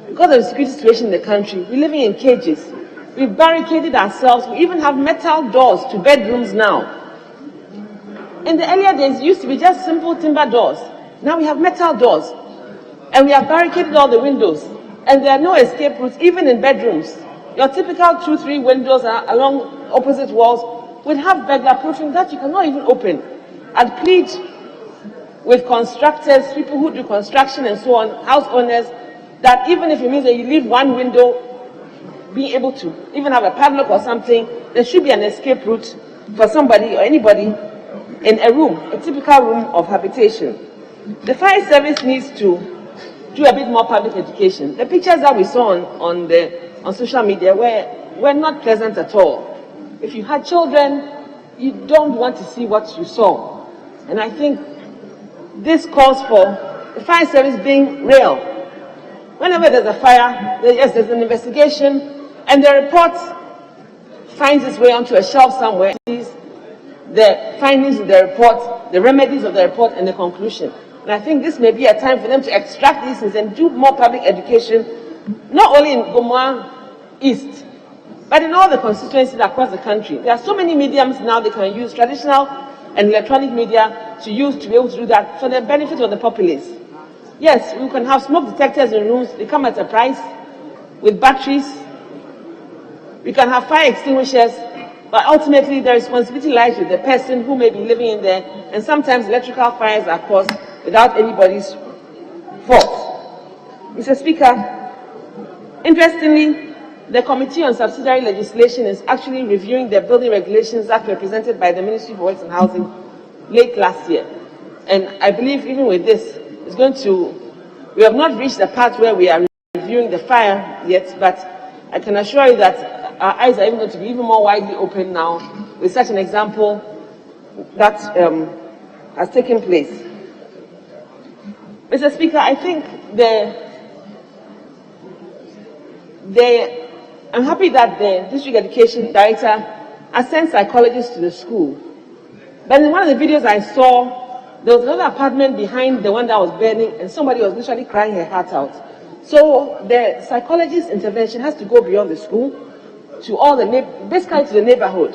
Because of the security situation in the country, we're living in cages. We've barricaded ourselves. We even have metal doors to bedrooms now. In the earlier days, it used to be just simple timber doors. Now we have metal doors. And we have barricaded all the windows. And there are no escape routes, even in bedrooms. Your typical 2-3 windows along opposite walls will have burglar proofing that you cannot even open. I'd plead with constructors, people who do construction and so on, house owners, that even if it means that you leave one window being able to even have a padlock or something. There should be an escape route for somebody or anybody in a room, a typical room of habitation. The fire service needs to do a bit more public education. The pictures that we saw on social media were not pleasant at all. If you had children, you don't want to see what you saw. And I think this calls for the fire service being real. Whenever there's a fire, there's an investigation, and the report finds its way onto a shelf somewhere. The findings of the report, the remedies of the report, and the conclusion. And I think this may be a time for them to extract these things and do more public education, not only in Gomoa East, but in all the constituencies across the country. There are so many mediums now they can use, traditional and electronic media, to use to be able to do that for the benefit of the populace. Yes, we can have smoke detectors in rooms. They come at a price with batteries. We can have fire extinguishers, but ultimately the responsibility lies with the person who may be living in there, and sometimes electrical fires are caused without anybody's fault. Mr. Speaker, interestingly, the Committee on Subsidiary Legislation is actually reviewing the building regulations that were presented by the Ministry of Works and Housing late last year. And I believe even with this, we have not reached the part where we are reviewing the fire yet, but I can assure you that our eyes are even going to be even more widely open now with such an example that has taken place. Mr. Speaker, I think I'm happy that the District Education Director has sent psychologists to the school. But in one of the videos I saw, there was another apartment behind the one that was burning, and somebody was literally crying her heart out. So the psychologist's intervention has to go beyond the school to all the basically to the neighborhood,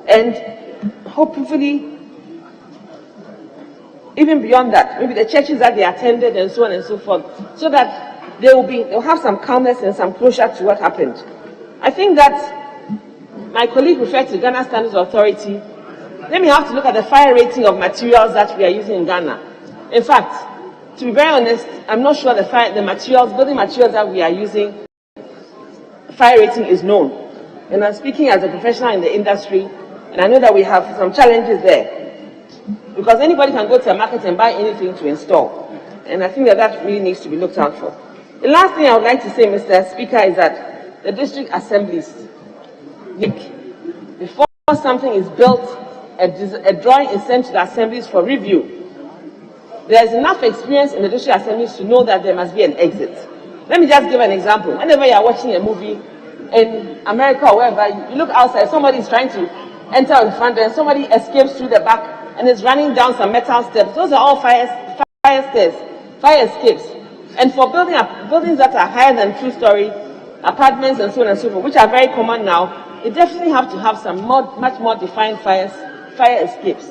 and hopefully even beyond that, maybe the churches that they attended and so on and so forth, so that they'll have some calmness and some closure to what happened. I think that my colleague referred to Ghana Standards Authority. Then we have to look at the fire rating of materials that we are using in Ghana. In fact, to be very honest, I'm not sure the building materials that we are using, fire rating is known. And I'm speaking as a professional in the industry, and I know that we have some challenges there. Because anybody can go to a market and buy anything to install. And I think that really needs to be looked out for. The last thing I would like to say, Mr. Speaker, is that the district assemblies, before something is built, a drawing is sent to the assemblies for review. There is enough experience in the district assemblies to know that there must be an exit. Let me just give an example. Whenever you are watching a movie in America or wherever, you look outside, somebody is trying to enter in front and somebody escapes through the back and is running down some metal steps. Those are all fire escapes. And for buildings that are higher than 2-story apartments and so on and so forth, which are very common now, you definitely have to have some much more defined fire escapes.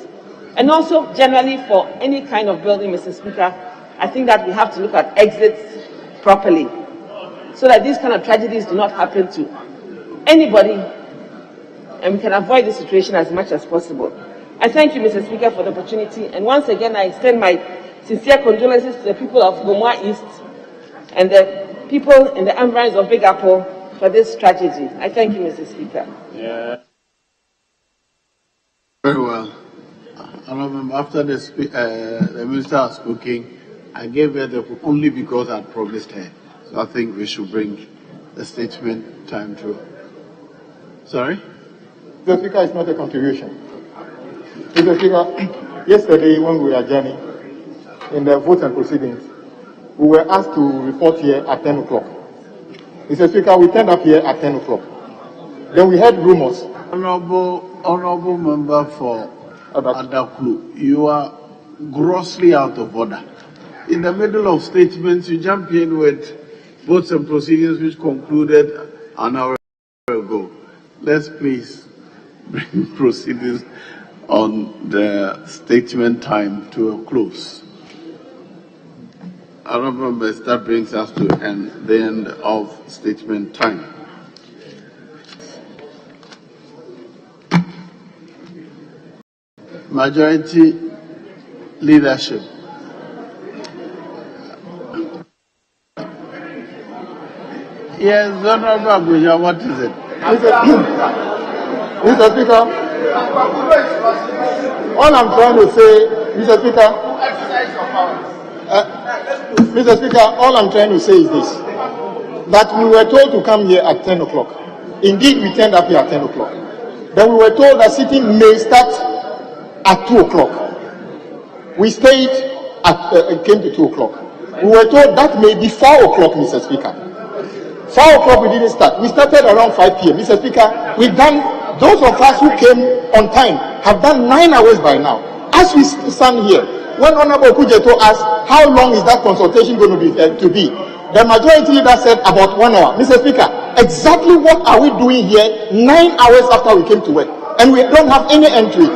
And also, generally, for any kind of building, Mr. Speaker, I think that we have to look at exits properly, so that these kind of tragedies do not happen to anybody, and we can avoid this situation as much as possible. I thank you, Mr. Speaker, for the opportunity, and once again, I extend my sincere condolences to the people of Gomoa East and the people in the environs of Big Apple for this tragedy. I thank you, Mr. Speaker. Yeah. Very well. After the minister has spoken, I gave her the only because I promised her. So I think we should bring the statement time to. Sorry? Mr. Speaker, it's not a contribution. Mr. Speaker, yesterday when we were adjourning in the votes and proceedings, we were asked to report here at 10 o'clock. Mr. Speaker, we turned up here at 10 o'clock. Then we heard rumors. Honorable member for Adaklu, you are grossly out of order. In the middle of statements, you jump in with votes and proceedings which concluded an hour ago. Let's please bring proceedings on the statement time to a close. Honorable members, that brings us to the end of statement time. Majority leadership. Yes, Honorable Abuja, what is it? Mr. Speaker, all I'm trying to say, Mr. Speaker, all I'm trying to say is this, that we were told to come here at 10 o'clock. Indeed, we turned up here at 10 o'clock. Then we were told that sitting may start at 2 o'clock. We stayed it came to 2 o'clock. We were told that may be 4 o'clock, Mr. Speaker. 4 o'clock we didn't start. We started around 5 p.m. Mr. Speaker, we've done, those of us who came on time have done 9 hours by now. As we stand here, when Honorable Kujeto asked how long is that consultation going to be, the majority leader said about 1 hour. Mr. Speaker, exactly what are we doing here 9 hours after we came to work? And we don't have any entry.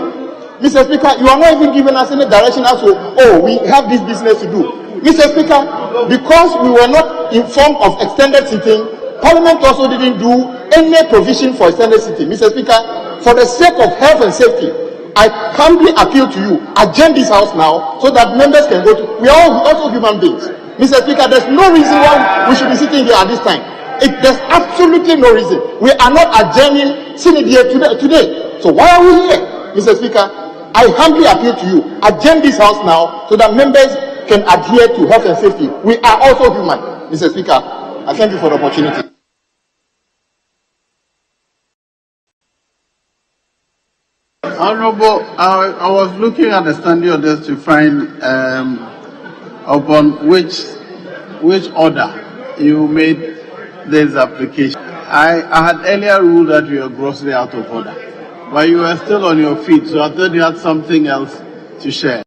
Mr. Speaker, you are not even giving us any direction as to, oh, we have this business to do. Mr. Speaker, because we were not informed of extended sitting, Parliament also didn't do any provision for extended sitting. Mr. Speaker, for the sake of health and safety, I humbly appeal to you, adjourn this house now so that members can go to, we are all also human beings. Mr. Speaker, there's no reason why we should be sitting here at this time. There's absolutely no reason. We are not adjourning sitting here today. So why are we here? Mr. Speaker, I humbly appeal to you, adjourn this house now so that members can adhere to health and safety. We are also human. Mr. Speaker, I thank you for the opportunity. Honorable, I was looking at the standing orders to find upon which order you made this application. I had earlier ruled that you were grossly out of order, but you were still on your feet, so I thought you had something else to share.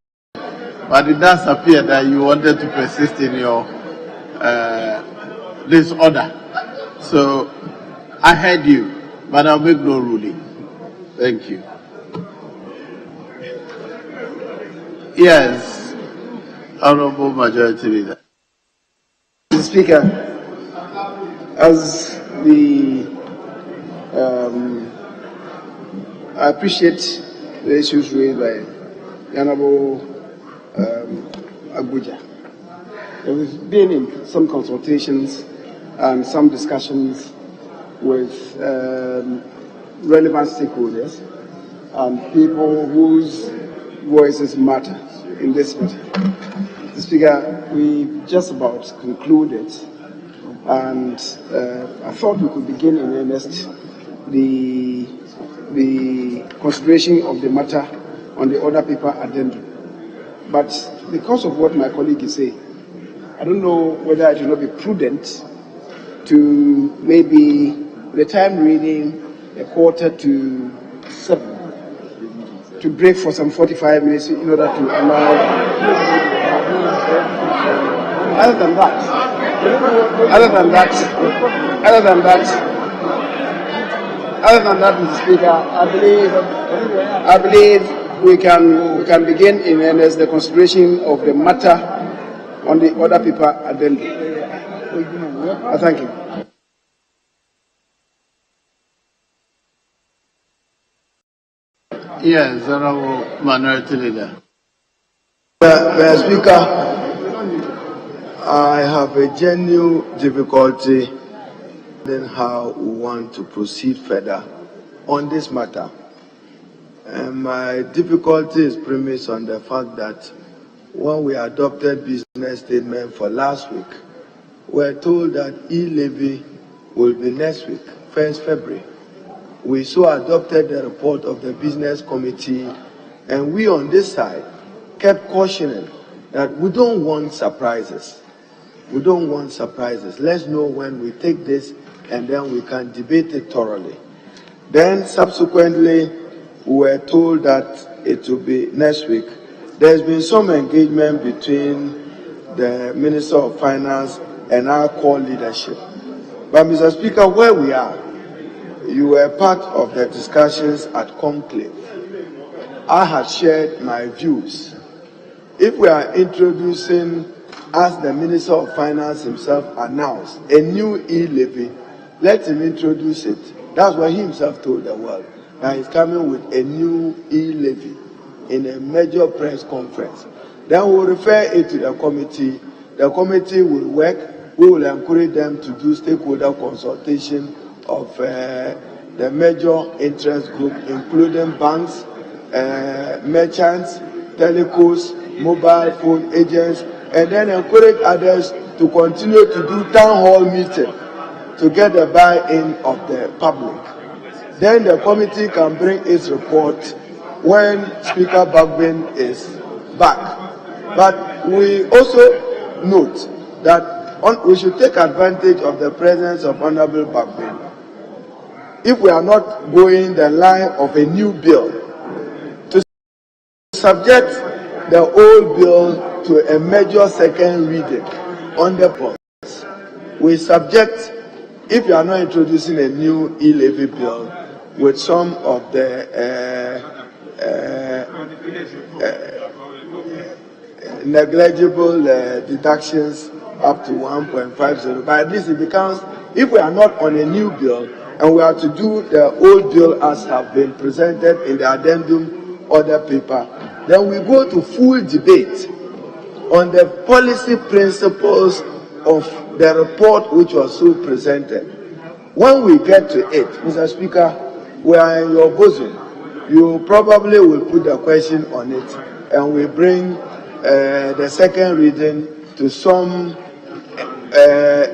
But it does appear that you wanted to persist in your disorder. So I heard you, but I'll make no ruling. Thank you. Yes, Honorable Majority Leader. Mr. Speaker, as the I appreciate the issues raised by the Honorable Abuja. There has been in some consultations and some discussions with relevant stakeholders and people whose voices matter in this matter. Mr. Speaker, we just about concluded, and I thought we could begin in earnest the consideration of the matter on the order paper addendum. But because of what my colleague is saying, I don't know whether it will not be prudent to maybe the time reading 6:45 to break for some 45 minutes in order to allow. Other than that, Mr. Speaker, I believe we can begin in earnest the consideration of the matter on the order paper addendum. I thank you. Yes, Honorable Minority Leader. Mr. Speaker, I have a genuine difficulty in how we want to proceed further on this matter. And my difficulty is premised on the fact that when we adopted business statement for last week, we were told that e-levy will be next week, 1st February. We so adopted the report of the business committee, and we on this side kept cautioning that we don't want surprises. We don't want surprises. Let's know when we take this, and then we can debate it thoroughly. Then subsequently, we were told that it will be next week. There's been some engagement between the Minister of Finance and our core leadership. But Mr. Speaker, where we are, you were part of the discussions at Conclave. I had shared my views. If we are introducing, as the Minister of Finance himself announced, a new e-levy, let him introduce it. That's what he himself told the world. Now he's coming with a new e-levy in a major press conference. Then we'll refer it to the committee. The committee will work we will encourage them to do stakeholder consultation of the major interest group, including banks, merchants, telecos, mobile phone agents, and then encourage others to continue to do town hall meeting to get the buy-in of the public. Then the committee can bring its report when Speaker Bagbin is back. But we also note that we should take advantage of the presence of Honorable Bagbin. If we are not going the line of a new bill, to subject the old bill to a major second reading on the process, we subject, if you are not introducing a new e-levy bill with some of the negligible deductions up to 1.50, but at least it becomes, if we are not on a new bill and we are to do the old bill as have been presented in the addendum order paper, then we go to full debate on the policy principles of the report which was so presented. When we get to it, Mr. Speaker, we are in your bosom. You probably will put the question on it, and we bring the second reading to some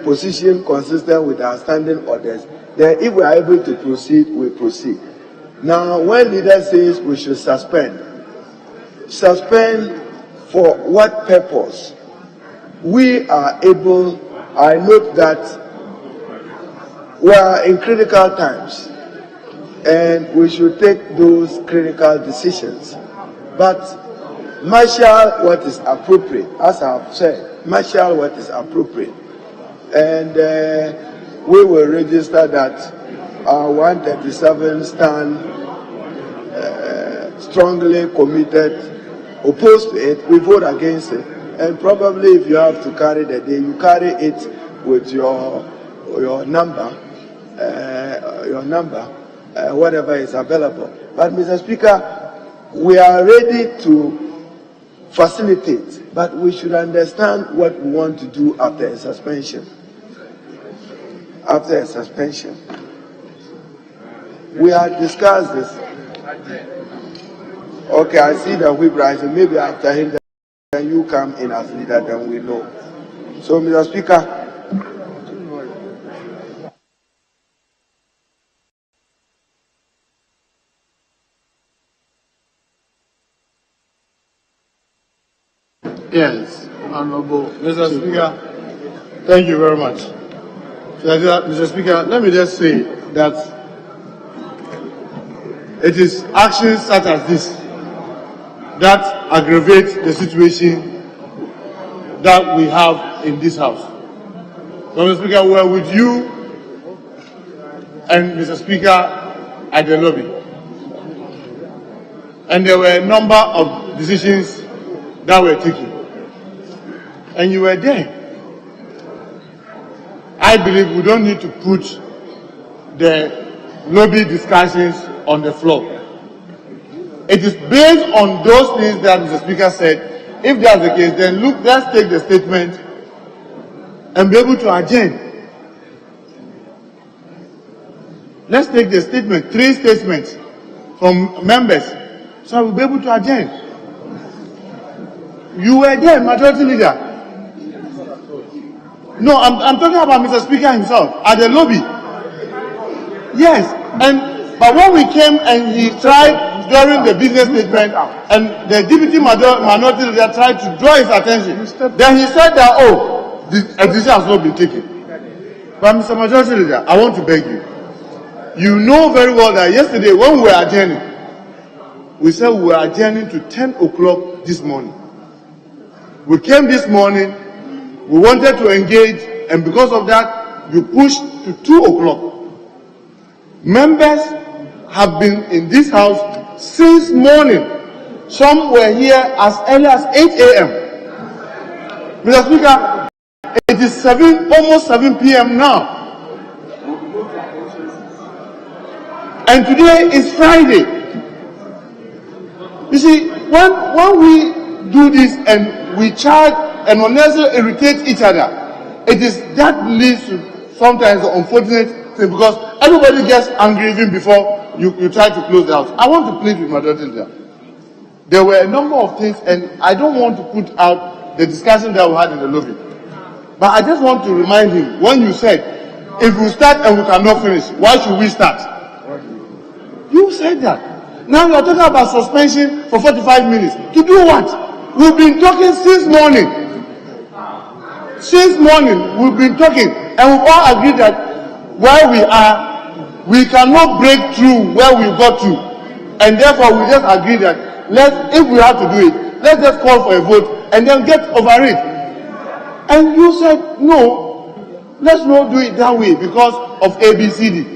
position consistent with our standing orders. Then if we are able to proceed, we proceed. Now, when leader says we should suspend for what purpose? We are able, I note that we are in critical times and we should take those critical decisions. But marshal what is appropriate, as I have said, marshal what is appropriate. And we will register that our 137 stand strongly committed, opposed to it, we vote against it. And probably if you have to carry the day, you carry it with your number, whatever is available. But Mr. Speaker, we are ready to facilitate, but we should understand what we want to do after a suspension. After a suspension, we have discussed this. Okay, I see the whip rising. Maybe after him, then you come in as leader, then we know. So, Mr. Speaker, yes, Honorable Mr. Speaker, thank you very much. Mr. Speaker, let me just say that it is actions such as this that aggravate the situation that we have in this house. So, Mr. Speaker, we are with you and Mr. Speaker at the lobby. And there were a number of decisions that were taken. And you were there. I believe we don't need to put the lobby discussions on the floor. It is based on those things that Mr. Speaker said. If that's the case, then look, let's take the statement and be able to adjourn. Let's take the statement, 3 statements from members, so we'll be able to adjourn. You were there, Majority Leader. No, I'm talking about Mr. Speaker himself at the lobby. Yes, but when we came and he tried during the business statement, and the Deputy Minority Leader tried to draw his attention, then he said that, oh, the decision has not been taken. But Mr. Majority Leader, I want to beg you. You know very well that yesterday when we were adjourning, we said we were adjourning to 10 o'clock this morning. We came this morning, we wanted to engage, and because of that, you pushed to 2 o'clock. Members have been in this house since morning. Some were here as early as 8 a.m. Mr. Speaker, it is almost 7 p.m. now. And today is Friday. You see, when we do this and we charge and unnecessarily irritate each other, it is that leads to sometimes the unfortunate thing because everybody gets angry even before you try to close the house. I want to plead with majority leader. There were a number of things, and I don't want to put out the discussion that we had in the lobby. But I just want to remind him, when you said, if we start and we cannot finish, why should we start? You said that. Now you are talking about suspension for 45 minutes. To do what? We've been talking since morning. Since morning, we've been talking, and we've all agreed that where we are, we cannot break through where we got to. And therefore, we just agreed that if we have to do it, let's just call for a vote and then get over it. And you said, no, let's not do it that way because of ABCD.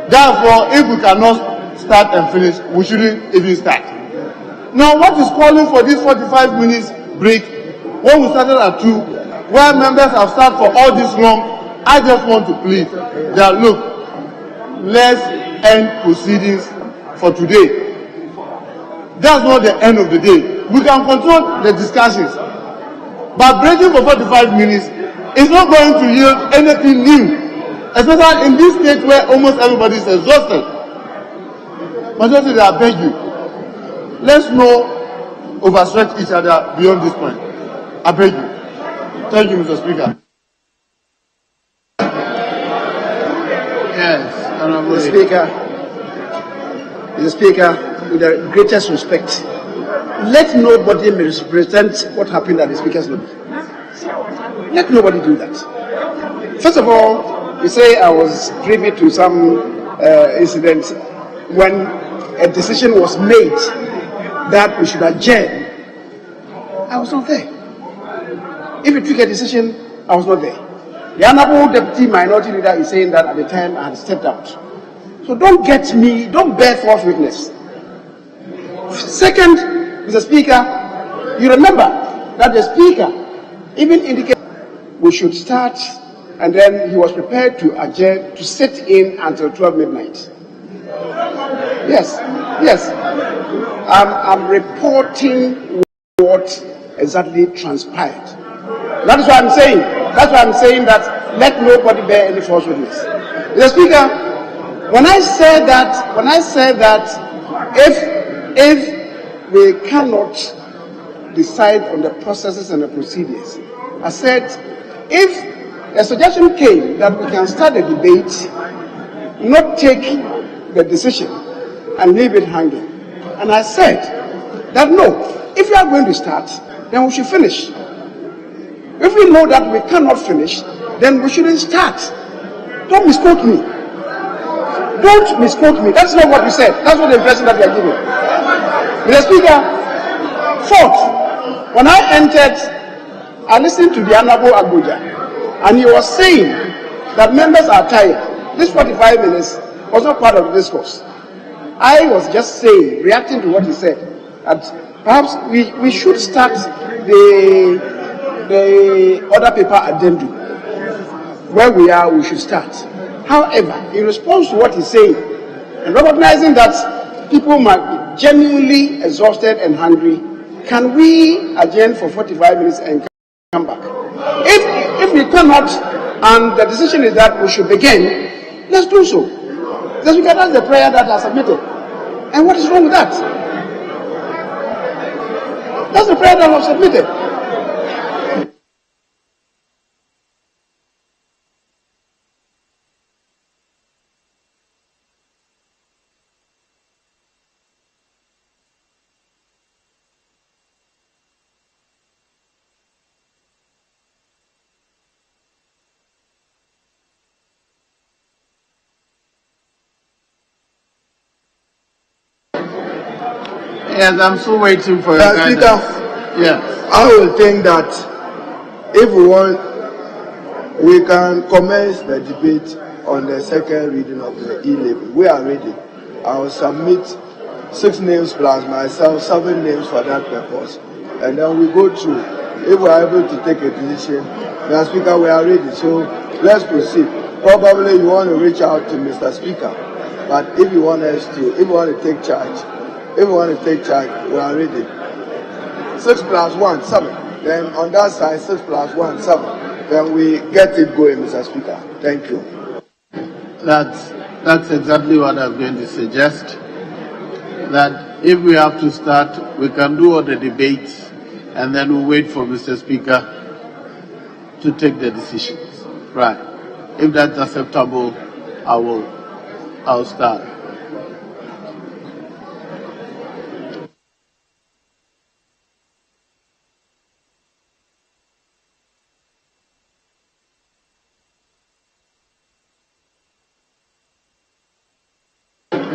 Therefore, if we cannot start and finish, we shouldn't even start. Now, what is calling for this 45 minutes break when we started at 2, where members have sat for all this long? I just want to plead that, look, let's end proceedings for today. That's not the end of the day. We can control the discussions. But breaking for 45 minutes is not going to yield anything new, especially in this state where almost everybody is exhausted. Majority, I beg you, let's not overstretch each other beyond this point. I beg you. Thank you, Mr. Speaker. Yes, Honorable Speaker. Mr. Speaker, with the greatest respect, let nobody misrepresent what happened at the Speaker's lobby. Let nobody do that. First of all, you say I was privy to some incident when a decision was made that we should adjourn. I was not there. If you took a decision, I was not there. The Honorable Deputy Minority Leader is saying that at the time I had stepped out. So don't bear false witness. Second, Mr. Speaker, you remember that the Speaker even indicated we should start, and then he was prepared to adjourn to sit in until 12 midnight. Yes. I'm reporting what exactly transpired. That is why I'm saying. That's why I'm saying that let nobody bear any false witness. Mr. Speaker, when I said that if we cannot decide on the processes and the procedures, I said if a suggestion came that we can start the debate, not take the decision and leave it hanging, and I said that no, if we are going to start, then we should finish. If we know that we cannot finish, then we shouldn't start. Don't misquote me. Don't misquote me. That's not what you said. That's not the impression that you are giving. Mr. Speaker, fourth, when I entered, I listened to the Honorable Abuja, and he was saying that members are tired. This 45 minutes was not part of the discourse. I was just saying, reacting to what he said, that perhaps we should start the other paper addendum. Where we are, we should start. However, in response to what he's saying, and recognizing that people might be genuinely exhausted and hungry, can we adjourn for 45 minutes and come back? If we cannot, and the decision is that we should begin, let's do so. That's the prayer that I submitted. And what is wrong with that? That's the prayer that was submitted. Yes, I'm still waiting for your guidance. Speaker, I will think that if we want, we can commence the debate on the second reading of the E-label. We are ready. I will submit 6 names plus myself, 7 names for that purpose. And then we go through. If we are able to take a decision, Mr. Speaker, we are ready. So let's proceed. Probably you want to reach out to Mr. Speaker. But if you want to take charge, we are ready. 6 plus 1, 7. Then on that side, 6 plus 1, 7. Then we get it going, Mr. Speaker. Thank you. That's exactly what I'm going to suggest. That if we have to start, we can do all the debates, and then we'll wait for Mr. Speaker to take the decisions. Right. If that's acceptable, I'll start.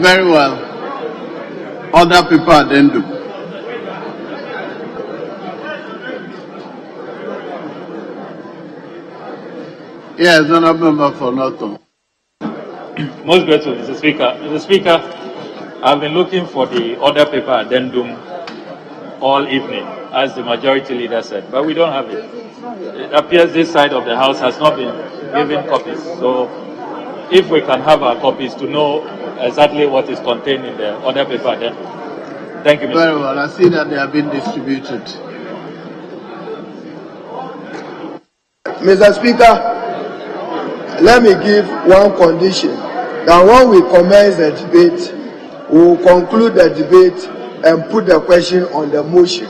Very well. Other people addendum. Yes, Honourable Member for Norton. Most grateful, Mr. Speaker. Mr. Speaker, I've been looking for the other paper addendum all evening, as the majority leader said, but we don't have it. It appears this side of the House has not been given copies. So if we can have our copies to know exactly what is contained in the other paper addendum. Thank you, Mr. Very well. I see that they have been distributed. Mr. Speaker, let me give one condition. That when we commence the debate, we will conclude the debate and put the question on the motion.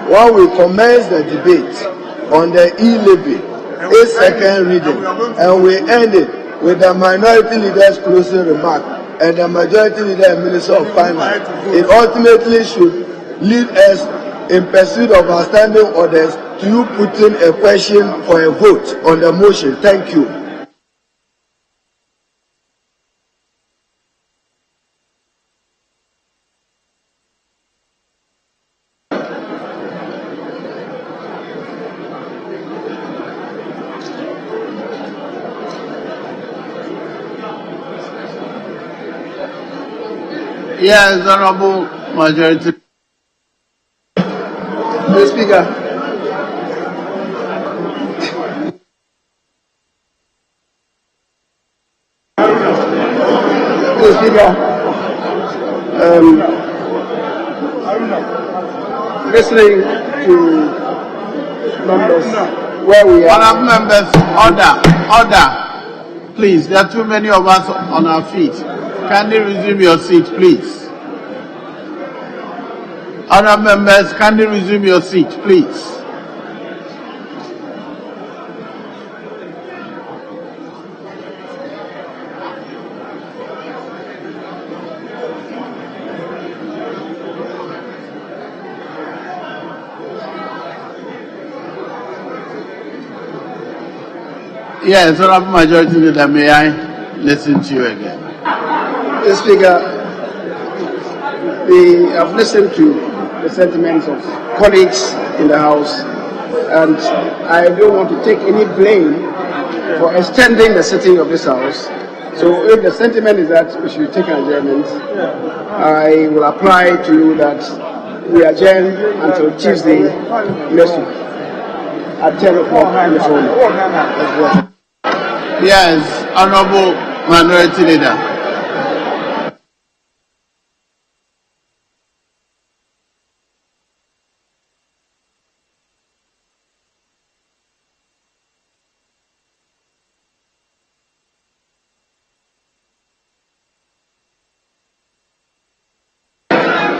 When we commence the debate on the e-levy, a second reading, and we end it with the minority leader's closing remark and the majority leader and Minister of Finance, it ultimately should lead us in pursuit of our standing orders to you putting a question for a vote on the motion. Thank you. Yes, Honourable Majority. Mr. Speaker. Mr. Speaker, listening to members where we are. Honourable members, order. Please, there are too many of us on our feet. Kindly resume your seat, please. Other members, kindly resume your seat, please. Yes, Honourable Majority Leader, may I listen to you again? Mr. Speaker, we have listened to the sentiments of colleagues in the House, and I don't want to take any blame for extending the sitting of this House. So if the sentiment is that we should take an adjournment, I will apply to you that we adjourn until Tuesday next week at 10 o'clock in the morning. Yes, Honourable Minority Leader.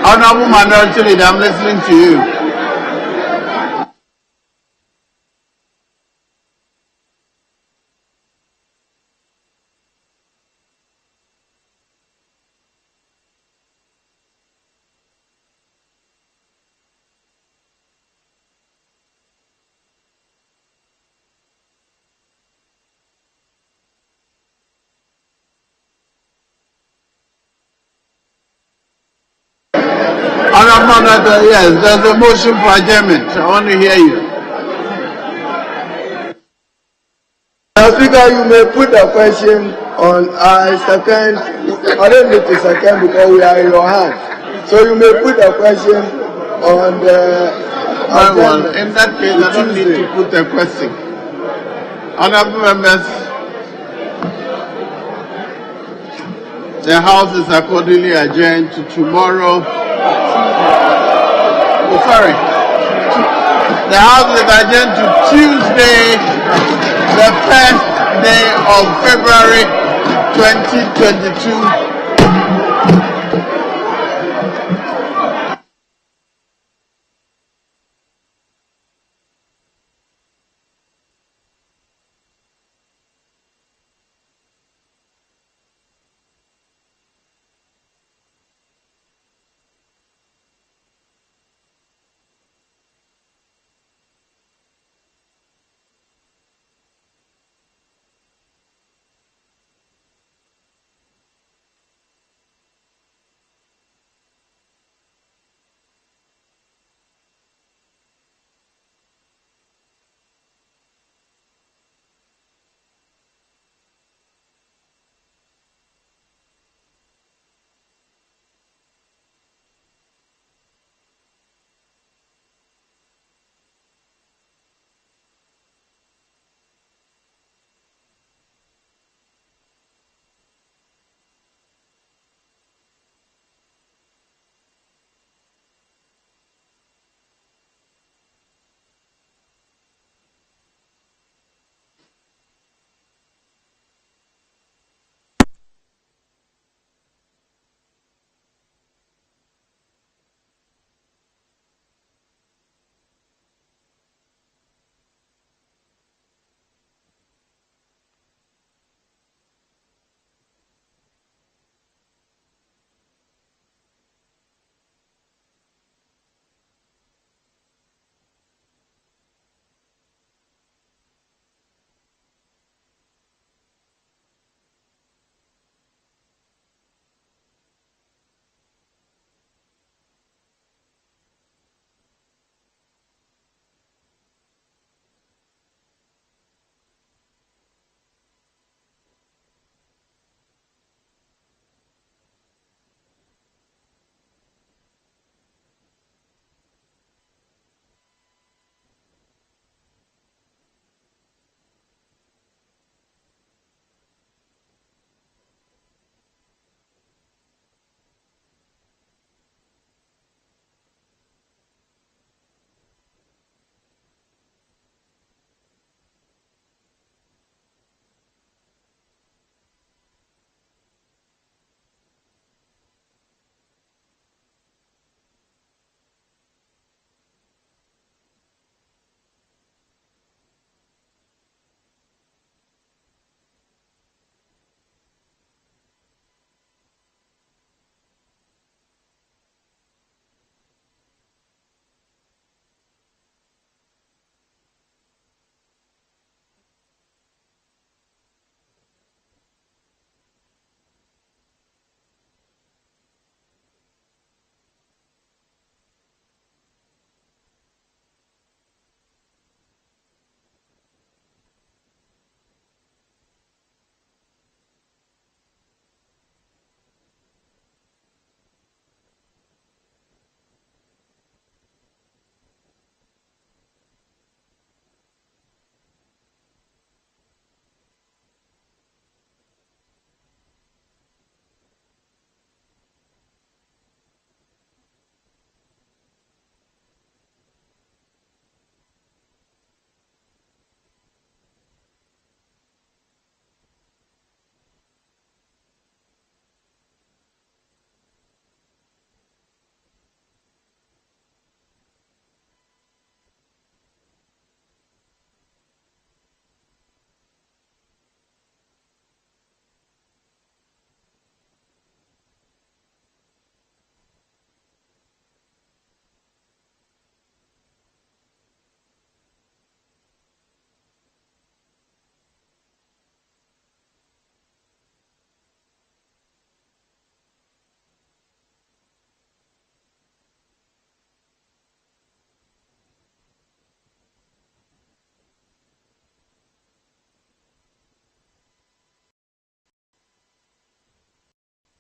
Honourable Minority Leader, I'm listening to you. Honourable, yes, there's a motion for adjournment. I want to hear you. Mr. Speaker, you may put the question on second. I don't need to second because we are in your hand. So you may put the question on the. Well, in that case, I don't need to put a question. Honourable members, the House is accordingly adjourned to tomorrow. sorry. The House is adjourned to Tuesday, the 1st day of February 2022.